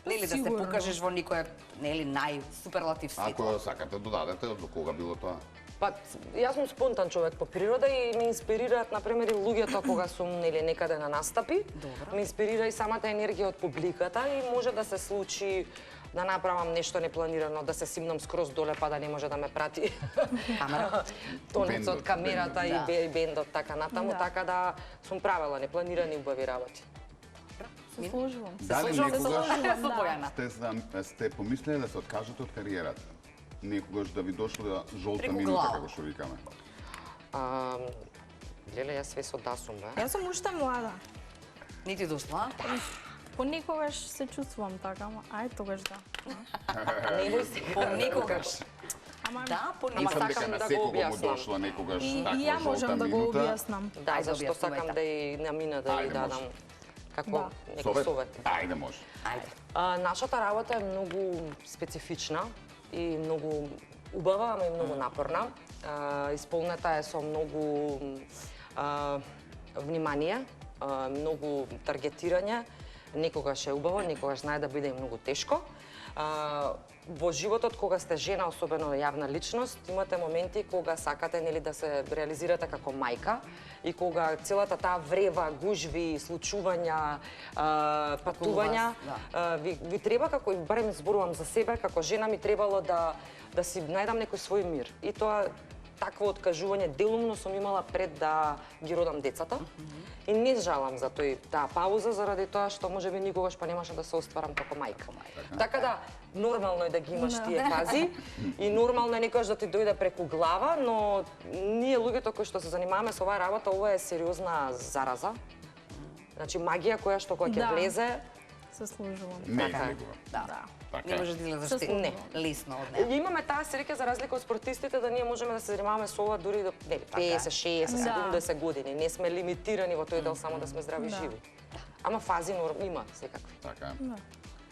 нели да се Сигурно. покажеш во никој нели најсуперлатив светло. Ако сакате додадете, од кога било тоа? Па, јас сум спонтан човек по природа и ме инспирираат, например, и луѓето кога сум нели некаде на настапи. Добро. Ме инспирира и самата енергија од публиката и може да се случи да направам нешто непланирано, да се симнам скроз доле па да не може да ме прати Камера. тонецот, Бендот, камерата бендот. и бендот, така натаму, Да. така да сум правила непланирани убави работи. Се сложувам. Дали Слушам се некогаш со Бојана. сте помислиле да се откажете од кариерата? Некогаш да ви дошло да жолта Преку минута, глава. како што викаме? Леле, јас све со дасум, бе. Јас сум уште млада. Не ти дошла? Понекогаш се чувствувам така, ама ај тогаш да. Невој се. Понекогаш. Ама Да, Ама понекогаш. Мислам дека сакам на да го секого му објаснам. дошла некогаш и таква ја можам жолта да го минута. објаснам. Да, Ајде, зашто објаснувајте. сакам да и намина да Ајде, ја дадам може. како Да. некој совет. Ајде, може. Ајде. Нашата работа е многу специфична и многу убава, ама и многу напорна. Исполнета е со многу внимание, многу таргетирање. Некогаш е убаво, некогаш знае да биде и многу тешко. Во животот, кога сте жена, особено јавна личност, имате моменти кога сакате нели да се реализирате како мајка и кога целата таа врева, гужви, случувања, патувања, ви треба како и барем зборувам за себе, како жена ми требало да си најдам некој свој мир. И тоа такво откажување делумно сум имала пред да ги родам децата. И не жалам за таа пауза заради тоа што можеби никогаш па немаше да се остварам како мајка. Така да нормално е да ги имаш тие фази и нормално е некогаш да ти дојде преку глава, но ние луѓето кои што се занимаваме со оваа работа, ова е сериозна зараза. Значи магија која што кога ќе Да. влезе, Се сложувам. Не Така. излегува. Да. Така Не е. можеш да излезеш Се ти слушам. лесно од неа. имаме таа среќа за разлика од спортистите да ние можеме да се занимаваме со ова дури до 50, 60, Да. 70 години. Не сме лимитирани во тој дел само да сме здрави и Да. живи. Ама фази има секакви. Така е.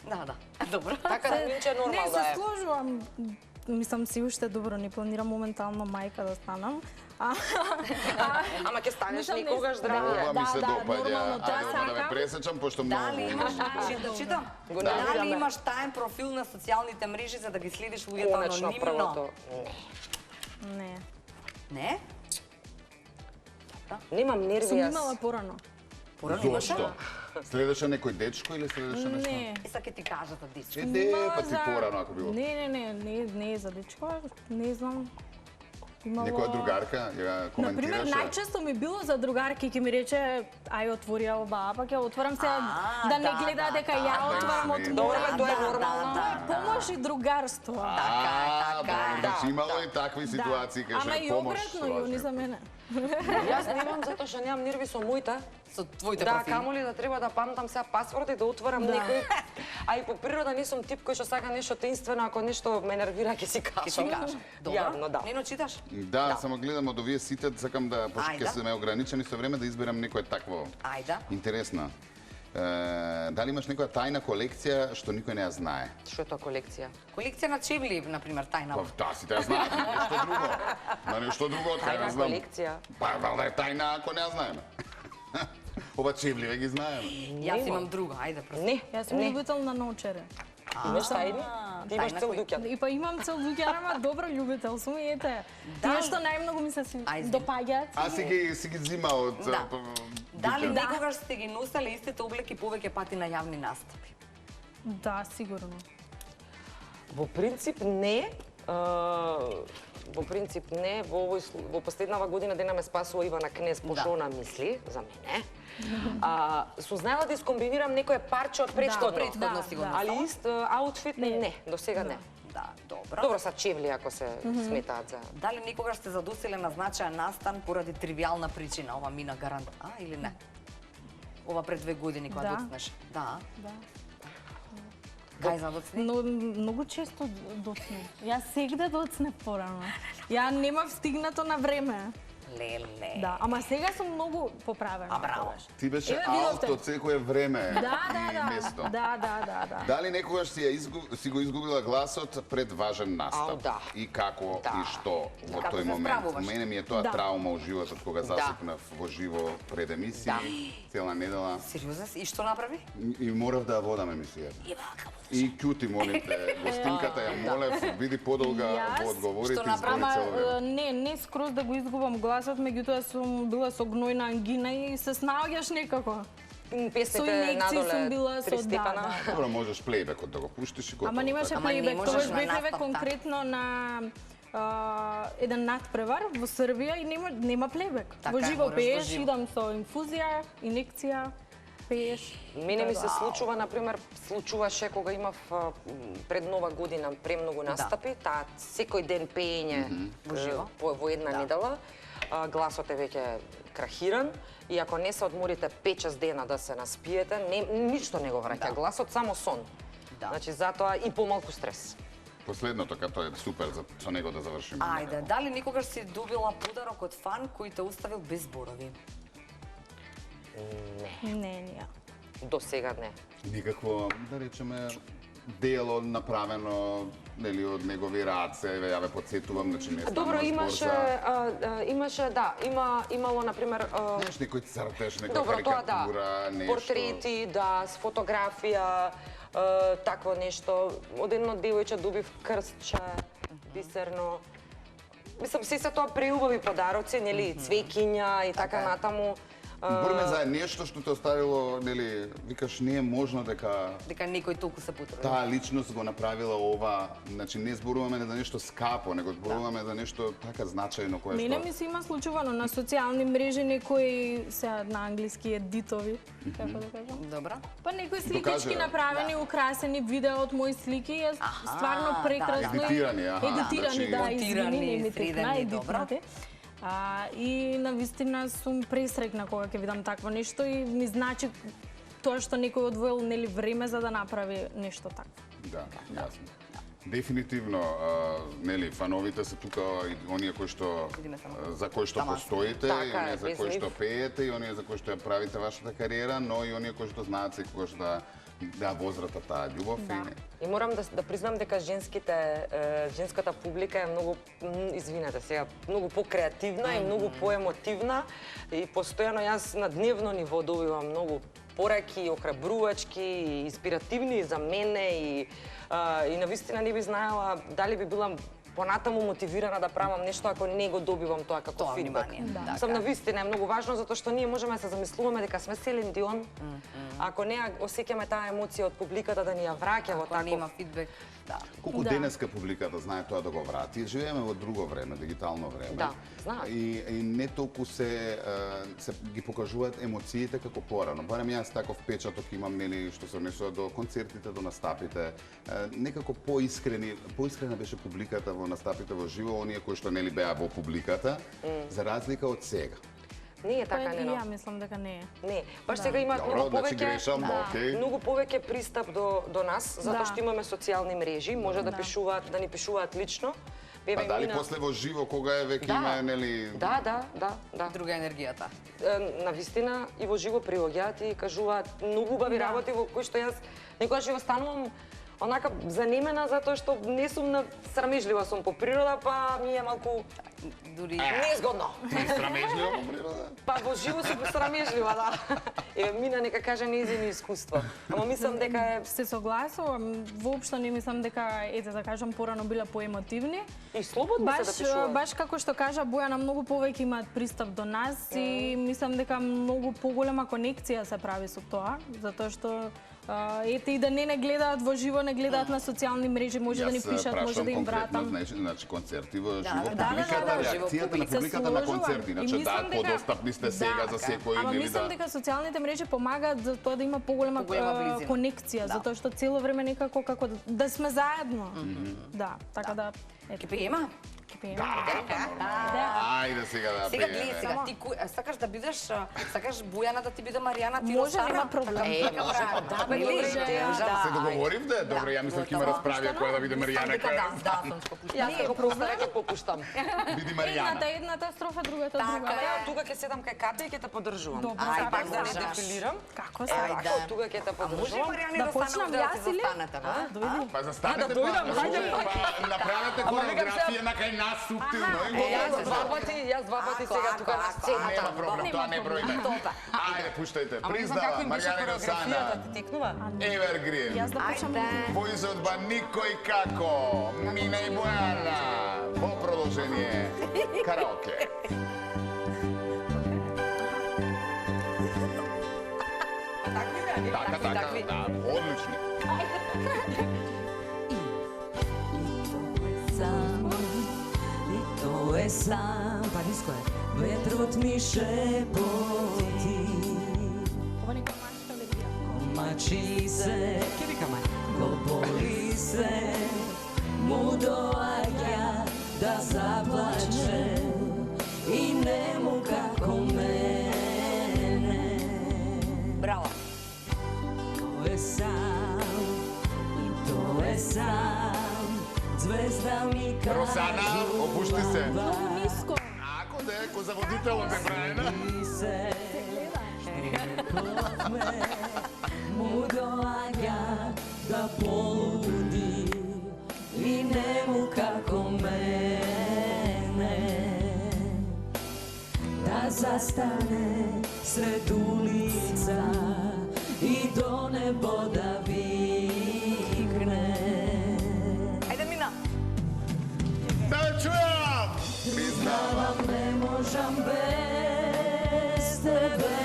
Да. Добро. Така да минче Не, нормално да се е. сложувам. Мислам си уште добро, не планирам моментално мајка да станам. Ама ќе станеш Мислам, не- никогаш здравија. Ова ми се да, допаѓа. нормално, да, Ајде, да ме сакам. пресечам, пошто многу... Дали имаш, читам, Го дали набираме. имаш таен профил на социјалните мрежи за да ги следиш луѓето Конечно анонимно? првото. Не. Не? Немам нерви Сум јас. имала порано. Порано имаше? Зошто? Следеше некој дечко или следеше нешто? Не. И сега ќе ти кажат да дечко. Еде, па ти порано ако било. Не е за дечко, не знам. Некоја другарка ја Например, коментираше? најчесто ми било за другарки ќе ми рече ај отвори алба, па ќе отворам сега да не гледа дека ја отварам од Добро, моја. тоа е нормално. Помош и другарство. Добро, значи имало и такви ситуации кај Ама што и помош. обратно, и они за мене. Јас немам затоа што немам нерви со моите. Со твоите Да, профили. камоли да треба да памтам сега пасворд и да отворам некој. А и по природа не сум тип кој што сака нешто таинствено, ако нешто ме нервира ќе си Ќе си кажам. кажа. Добро. Јавно, да. Нено читаш? Да, само гледам од овие сите, сакам да, пошто ќе Ајде. сме ограничени со време, да изберам некој такво Ајде. интересно. Дали имаш некоја тајна колекција што никој не ја знае? Што е тоа колекција? Колекција на чевли, например, тајна. Па да, сите ја знаат, нешто друго. На нешто друго од кај Тајна не знам. колекција. Па, валда е тајна ако не ја знаеме. Ова чевливе ги знаеме. Јас имам друга, ајде, просто. Не, Јас сум не. љубител на научаре. Имаш тајни? Ти имаш тајна цел кој- дуќан. И па имам цел дуќан, ама добро љубител сум и ете. Тие што најмногу ми се Ајде. допаѓаат. А си ги зима од... Да. Дали дуќан? некогаш сте ги носели истите облеки повеќе пати на јавни настапи? Да, сигурно. Во принцип не. Во принцип не. Во последнава година дена ме спасува Ивана Кнез, пошто она мисли за мене. Сум знаела да искомбинирам некое парче од претходно. претходно си го носела. Али ист аутфит не, до сега не. Да, добро. Добро са чевли ако се сметаат за. Дали некогаш сте задусиле на значаен настан поради тривијална причина? Ова мина гарант, или не? Ова пред 2 години кога Да. доцнеш. Да. Да. Кај задоцни? Но многу често доцнев. Јас сегде доцнев порано. Ја немав стигнато на време. Леле. Да, ама сега сум многу поправена. браво. тогаш. Ти беше Еве, аут видовте. од секое време Да, и место. да. Дали некогаш си го изгубила гласот пред важен настап? Ау, да. И како Да. и што во Како тој се момент? справуваш? Мене ми е тоа Да. траума во животот кога засипнав во живо пред емисија, цела недела. Сериозно си? И што направи? И морав да ја водам емисијата. И кјути, молите, гостинката ја молев, биди подолга Јас? во одговорите, Што избори направи? цело време. Ама не скроз да го изгубам гласот, меѓутоа сум била со гнојна ангина и се снаоѓаш некако. Со Песните инекции надоле сум била 3 со степена. Добро, можеш плейбекот да го пуштиш и готово. Ама немаше Ама не плейбек, можеш тогаш на бевме настап, конкретно на еден надпревар во Србија и нема плейбек. Така Во е, живо мораш во пееш, живо. идам со инфузија, инекција, пееш. Мене ми се случува, например, случуваше кога имав пред Нова година премногу настапи, таа секој ден пеење Во живо. во една недела, гласот е веќе крахиран и ако не се одморите 5-6 дена да се наспиете, ништо не го враќа гласот, само сон. Да. Значи затоа и помалку стрес. Последното, като е супер за со него да завршиме. Ајде, дали некогаш си добила подарок од фан кој те оставил без зборови? Не. До сега не. Никакво, да речеме, дело направено, нели, од негови раце, ја ве подсетувам, значи не станува Добро, збор имаше, да, имало, например, Знаеш, некој цртеж, некоја добро, тоа да, карикатура, нешто. портрети, да, с фотографија, такво нешто. Од едно девојче добив крстче, бисерно. Мислам, се тоа преубави подароци, нели, цвеќиња и така натаму. Збориме за нешто што те оставило, нели, викаш, не е можно дека Дека некој толку се потруди. таа личност го направила ова, значи не зборуваме за нешто скапо, него зборуваме за нешто така значајно кое Мене што... ми се има случувано на социјални мрежи некои се на англиски едитови, како да кажам. Добро. Па некои Докажа, сликички направени, украсени видео од мои слики, е стварно прекрасно. и- Едитирани, аха, Едитирани, значи- да, извини, Монтирани, не ми текна, 3D, добро. едитнати. И навистина сум пресрекна кога ќе видам такво нешто и ми значи тоа што некој одвоил нели време за да направи нешто такво. Да, јасно. Дефинитивно, нели, фановите се тука и оние кои што Видиме само. за кои што Тама. постоите, Така и е, оние за без кои нив. што пеете, и оние за кои што ја правите вашата кариера, но и оние кои што знаат секогаш да возрата таа љубов И морам да признам дека женската публика е многу, извинете сега, многу покреативна и многу поемотивна и постојано јас на дневно ниво добивам многу пораки, охрабрувачки, и инспиративни за мене и навистина не би знаела дали би била понатаму мотивирана да правам нешто ако не го добивам тоа како Тоа фидбек. внимание, да. Сам навистина е многу важно затоа што ние можеме да се замислуваме дека сме Селин Дион. Ако не ја осеќаме таа емоција од публиката да ни ја враќа во Ако нема таков фидбек. Колку денеска публиката знае тоа да го врати. Живееме во друго време, дигитално време. Да, знаат. И не толку се ги покажуваат емоциите како порано. Барем јас таков печаток имам, нели, што се однесува до концертите, до настапите. Некако поискрена беше публиката во настапите во живо, оние кои што нели беа во публиката, за разлика од сега. Не е така, И Нено. ја мислам дека не е. Не, баш сега имаат Добро, многу значи повеќе, грешам, окей. многу повеќе пристап до нас, затоа што имаме социјални мрежи, може да пишуваат, да ни пишуваат лично. Па дали после во живо кога е веќе има, нели... Да. Друга енергијата. На вистина и во живо приоѓаат и кажуваат многу убави работи во кои што јас некогаш ја останувам онака занемена затоа што не сум срамежлива сум по природа, па ми е малку Дури незгодно. Срамежливо по природа? Па во живо сум срамежлива, да. Еве мина нека каже нејзини искуство. Ама мислам дека е Се согласувам, воопшто не мислам дека, ете да кажам, порано биле поемотивни. и слободно се да пишуваат. Баш како што кажа Бојана, многу повеќе имаат пристап до нас и мислам дека многу поголема конекција се прави со тоа, затоа што ете и да не гледаат во живо, не гледаат на социјални мрежи, може да ни пишат, може да им вратам. Значи концерти во живо, да, публиката, да, реакцијата на Се публиката на сложувам. концерти, И значи мислам дека- подостапни сте сега за секој Ама или мислам да... дека социјалните мрежи помагаат за тоа да има поголема близина. конекција, затоа што цело време некако како да сме заедно. Да, така да Ке пеема? Ке пееме. Ајде сега да Сега пееме. гледай, сега ти сакаш да бидеш, сакаш Бојана да ти биде Маријана, ти Може, Росана? нема проблем. Да, бе, Може, Се договоривте? Добро, ја мислам ќе има расправија која да биде Маријана. Да, сум што пуштам. Јас го простора ќе попуштам. Биди Маријана. Едната строфа, другата Така друга. е. Ја тука ќе седам кај Ката и ќе те поддржувам. Добро, Ај, сакам пак да не можеш. дефилирам. Како Е, се? ајде. Така, тука ќе те А може поддржувам. Маријана и Да Росана почнам овде да јас се или? застанете, ба? Дојди. Па застанете, да дојдам, хајде, па направете хореографија на кај нас суптилно. Јас два пати сега тука на сцената. Нема проблем, тоа не броиме. Ајде, пуштајте. Ама не знам како Признава, им беше Маријана и хореографијата, Росана. ти текнува? Evergreen. Јас да почнам. Во изvedба Никој како, Мина и Бојана. Во продолжение, караоке. Така, да, одлични. To je sam, pa nisko je. Vetrot mi šepoti, Ова нека мачка легија. mači se, ko boli se, mu doaѓа da zaplače i nemu kako mene. Браво. To je sam, i to je sam, zvezda mi kaže Росана, опушти се. Многу ниско. Ако деко за водителот е Брајана. se kod me mu doaѓa da poludi i nemu kako mene da zastane sred ulica i do nebo da vikne. Ајде, Мина. Да ве чујам! Признавам. Ne možam bez tebe,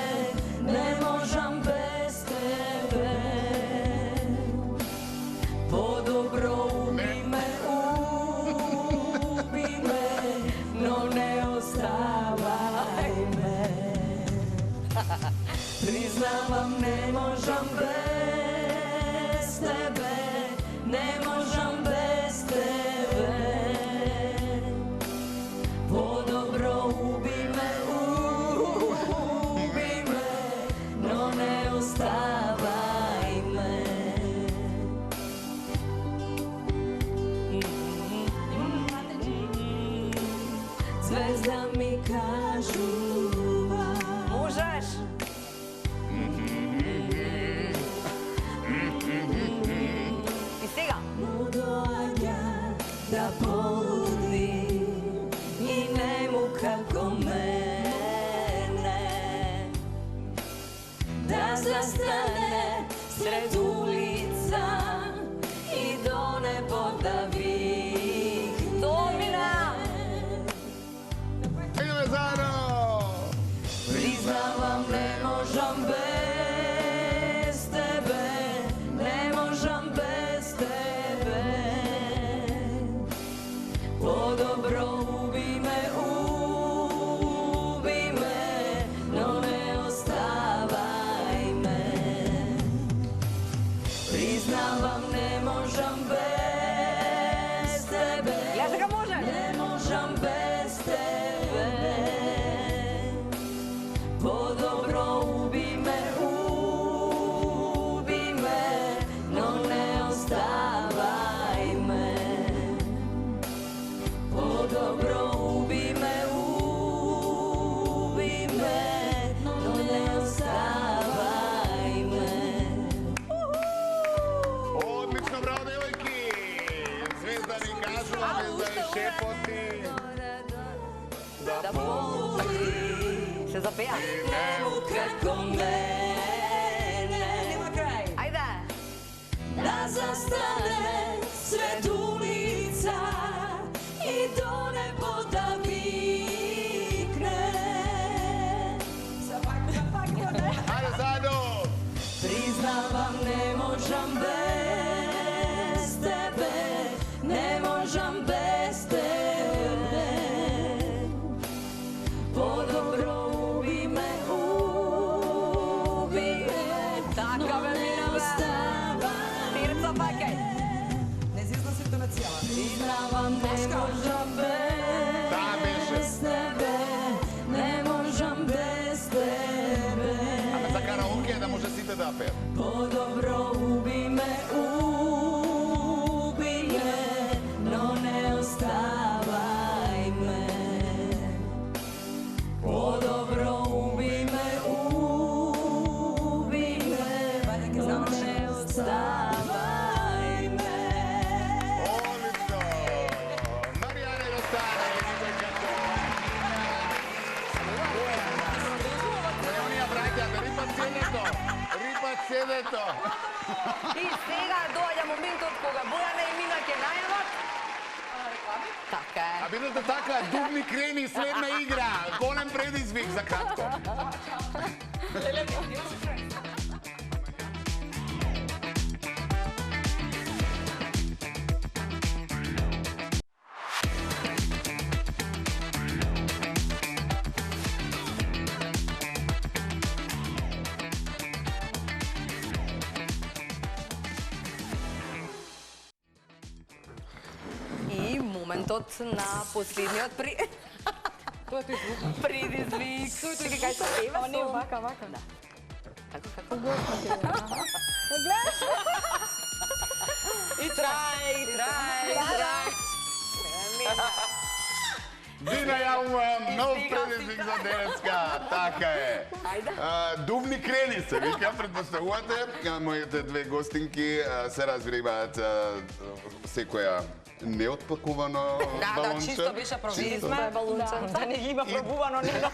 ne možam bez tebe. Podobro ubi me, no ne ostavaj me. Priznavam ne možam bez tebe, ne možam bez tebe. Podobro ubi me, no ne ostavaj me. Zvezda mi kažu Можеш. И сега. mu doaѓa da poludi i nemu kako mene da zastane sred ulica i do nebo da vikne. To, Мина. Идеме заедно! Priznavam ne možam bez tebe, ne možam bez tebe. Се запеа. Нему како мене. Нема крај. Ајде. Да застане сред улица и до небо да викне. Ајде заедно! Признавам, не можам без тебе, не можам без тебе. По-добро уби ме, Така бе, мина бе. Тирца пакај. Незвезна си интонацијава. Признавам, не можам Таа беше. без тебе, не можам без тебе. Ама за караоке да може сите да пеат. По-добро уби ме, но не оставај ме. По-добро уби ме, но не оставај ме. Одлично! Маријана Ростана, Никој Како. Онија браќата, рипат седето! Рипат седето! И сега доаѓа моментот кога Бојана и Мина ќе најават. Така е. А бидете така, дубни крени, следна игра, голем предизвик за кратко. И моментот на последниот Тоа тој звук. предизвик. Чекај, кај се еве Ама не, со... вака. Да. Како? И трај. Дина јавувам нов предизвик за денеска, така е. Ајде. Дубни крени се, вика, предпоставувате. Моите две гостинки се разбириваат секоја неотпакувано балонче. Чисто беше проверивме. Чисто балонче. Да не ги има пробувано нито.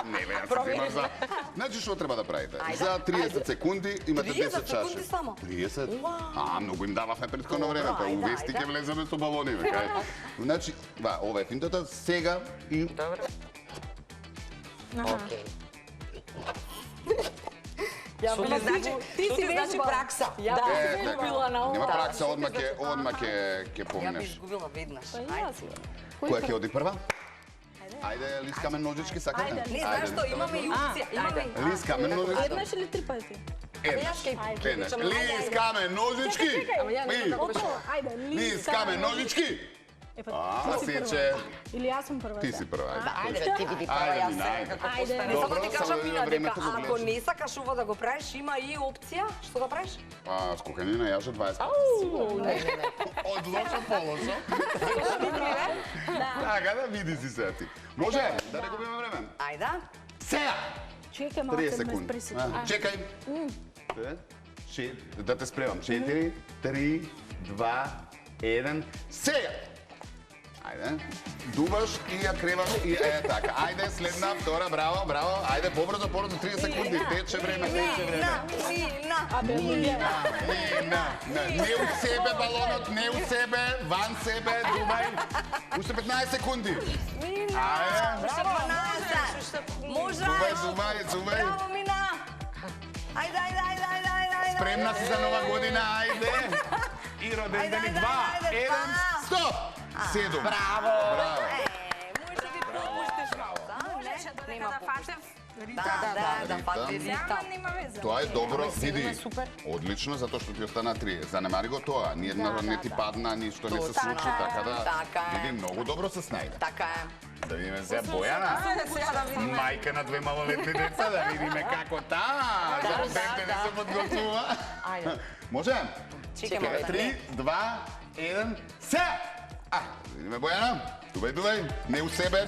Не, бе, јас се земам за... Значи, што треба да правите? За 30 секунди имате 30 10 чаши. секунди само? 30? Многу им дававме предходно време, па Ајде, увести ајде. ќе влеземе со балони, бе, кај. Значи, ова е финтата, сега и... Добре. Океј. Што ти значи? Ти Што си ти значи вежбала. пракса? Ја Да. би Така. изгубила на Нема ова. пракса, одма ќе Ја би помнеш. изгубила веднаш. Па и Ајде. јас. Која ќе оди прва? Ајде, лискаме ножички, сакате? Не, знаеш што, имаме и опција. Имаме и... Лискаме ножички. Еднаш или 3 пати? Еднаш. Ајде. Еднаш. Лискаме ножички. Ама ја не знам како беше. Ајде, Лискаме ножички. Сече. Или јас сум прва. Ти си прва. Ајде, бе, ти биди прва, Ајде, јас Мина, ајде. како Ајде. постане. Не само Добро, ти само кажам, да Мина, времето дека го ако гледаш. не сакаш ова да го правиш, има и опција. Што да правиш? Скукање на јаже 20. Од лошо по лошо. Така да види си се ти. Може да не губиме време. Ајде. Сега. Чекај 30 малце да ме секунди. пресече. Чекај. Да те спремам. 4, 3, 2, 1. Сега. Ајде. Дуваш и ја креваш и така. Ајде, следна, втора, браво, браво. Ајде, побрзо, 30 секунди. Тече време, тече време. Мина. Не у себе балонот, не у себе, ван себе, дувај. Уште 15 секунди. Ајде. Браво, 12. Можеш. Дувај. Браво, Мина. Ајде. Спремна си за нова година, ајде. И роден ден 2, 1, стоп. 7. Браво. Може би пропуштиш малку. Нема фатев. Да, фатев ритам. Нема веза. Тоа е добро, види. Одлично, затоа што ти остана 3. Занемари го тоа. Ни една не ти падна, ништо не се случи, така да. Така е. Види, многу добро се снајде. Така е. Да видиме се Бојана. Ајде сега да видиме. Мајка на 2 малолетни деца, да видиме како таа. За роден ден се подготвува. Ајде. Може? Чекаме. 3, 2, 1, се! Видиме Бојана. Дувај. Не у себе,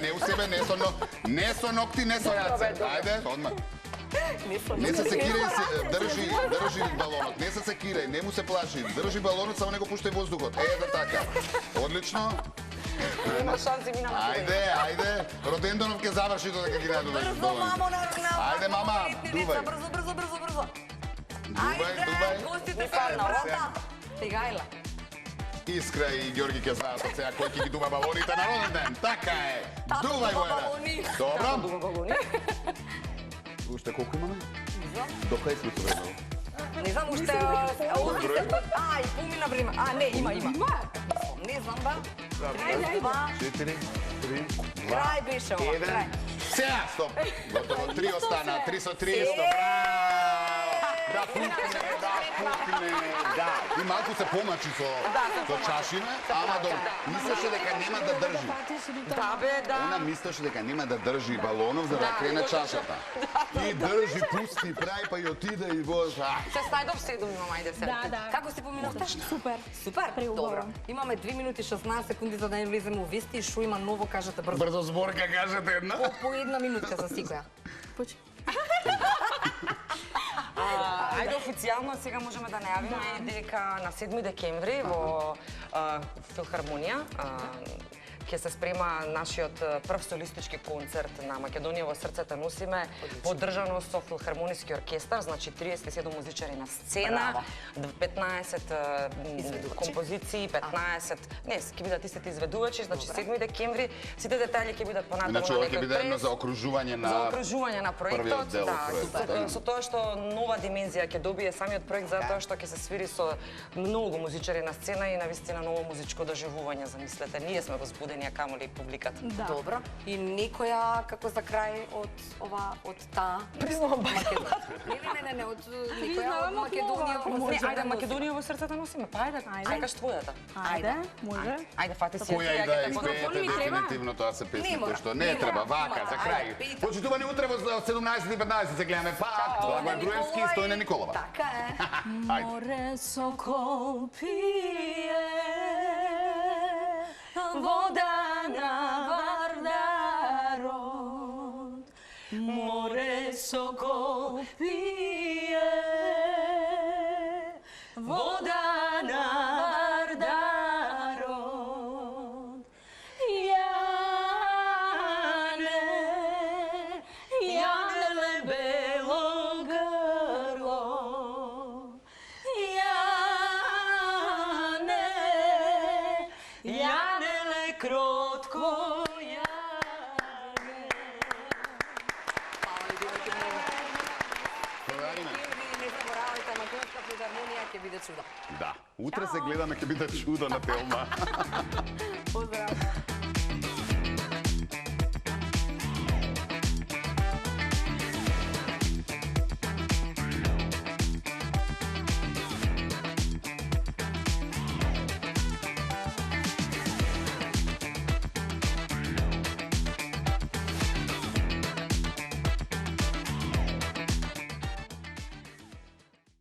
не со ногти, не со раце. Ајде, одма. Не се секирај, држи балонот. Не се секирај, не му се плаши. Држи балонот, само не го пуштај воздухот. Да така. Одлично. Има шанси мина на Ајде. Родендонов ќе заврши додека ги најдуваш. Брзо, мамо, на Ајде, мама, дувај. Брзо. Дувај. Гостите се врата. Тегајла. Искра и Ѓорги ќе знаат од сега кој ќе ги дува балоните на роден ден. Така е. Дувај го балони. Добро. Уште колку имаме? До кај сме доведено? Не знам уште... Ај, помина време. Не, има. Не знам, ба. 2, 4, 3, 2, крај беше ова, 1. крај. Сега, стоп. Готово, 3 остана, 3 со 300. Браво! Да пукне. И малку се помачи со чашиме, ама мислеше дека нема да држи. Она мислеше дека нема да држи балонов за да крене чашата. И држи, пусти, прави, па и отиде и воз. Се стајдов 7 имам, ајде се. Да. Како се поминавте? Супер. Добро. Имаме 2 минути 16 секунди за да не влеземе у вести и шо има ново, кажете брзо. Брзо зборка, кажете една. По една минутка за секоја. Ајде официјално сега можеме да најавиме дека на 7 декември во Филхармонија ќе се спрема нашиот прв солистички концерт на Македонија во срцето носиме, поддржано со Филхармониски оркестар, значи 37 музичари на сцена, 15 композиции, 15, ќе бидат истите изведувачи, значи 7 декември, сите детали ќе бидат понатаму Иначе на ќе биде едно за окружување на проектот, дел од проектот. со тоа што нова димензија ќе добие самиот проект, затоа што ќе се свири со многу музичари на сцена и навистина ново музичко доживување, замислете. Ние сме возбудени, а камо ли публиката. Добро. И некоја како за крај од таа Македонија. Не, од некоја од Македонија. Не, ајде Македонија во срцето носиме. Па ајде, сакаш твојата. Ајде, може. Ајде, фати си. Која да изпеете дефинитивно тоа се песните што не треба, вака, за крај. Почитувани утре во 17:15 се гледаме пак. Благој Груевски и Стојна Николова. Така е. Море сокол пие, вода на Вардарот. Море сокол пие, вода на Вардарот. Јане бело грло, Јане кротко јане. Не заборавајте, Македонска филхармонија ќе биде чудо. Да, утре се гледаме ќе биде чудо на Телма. Поздрав.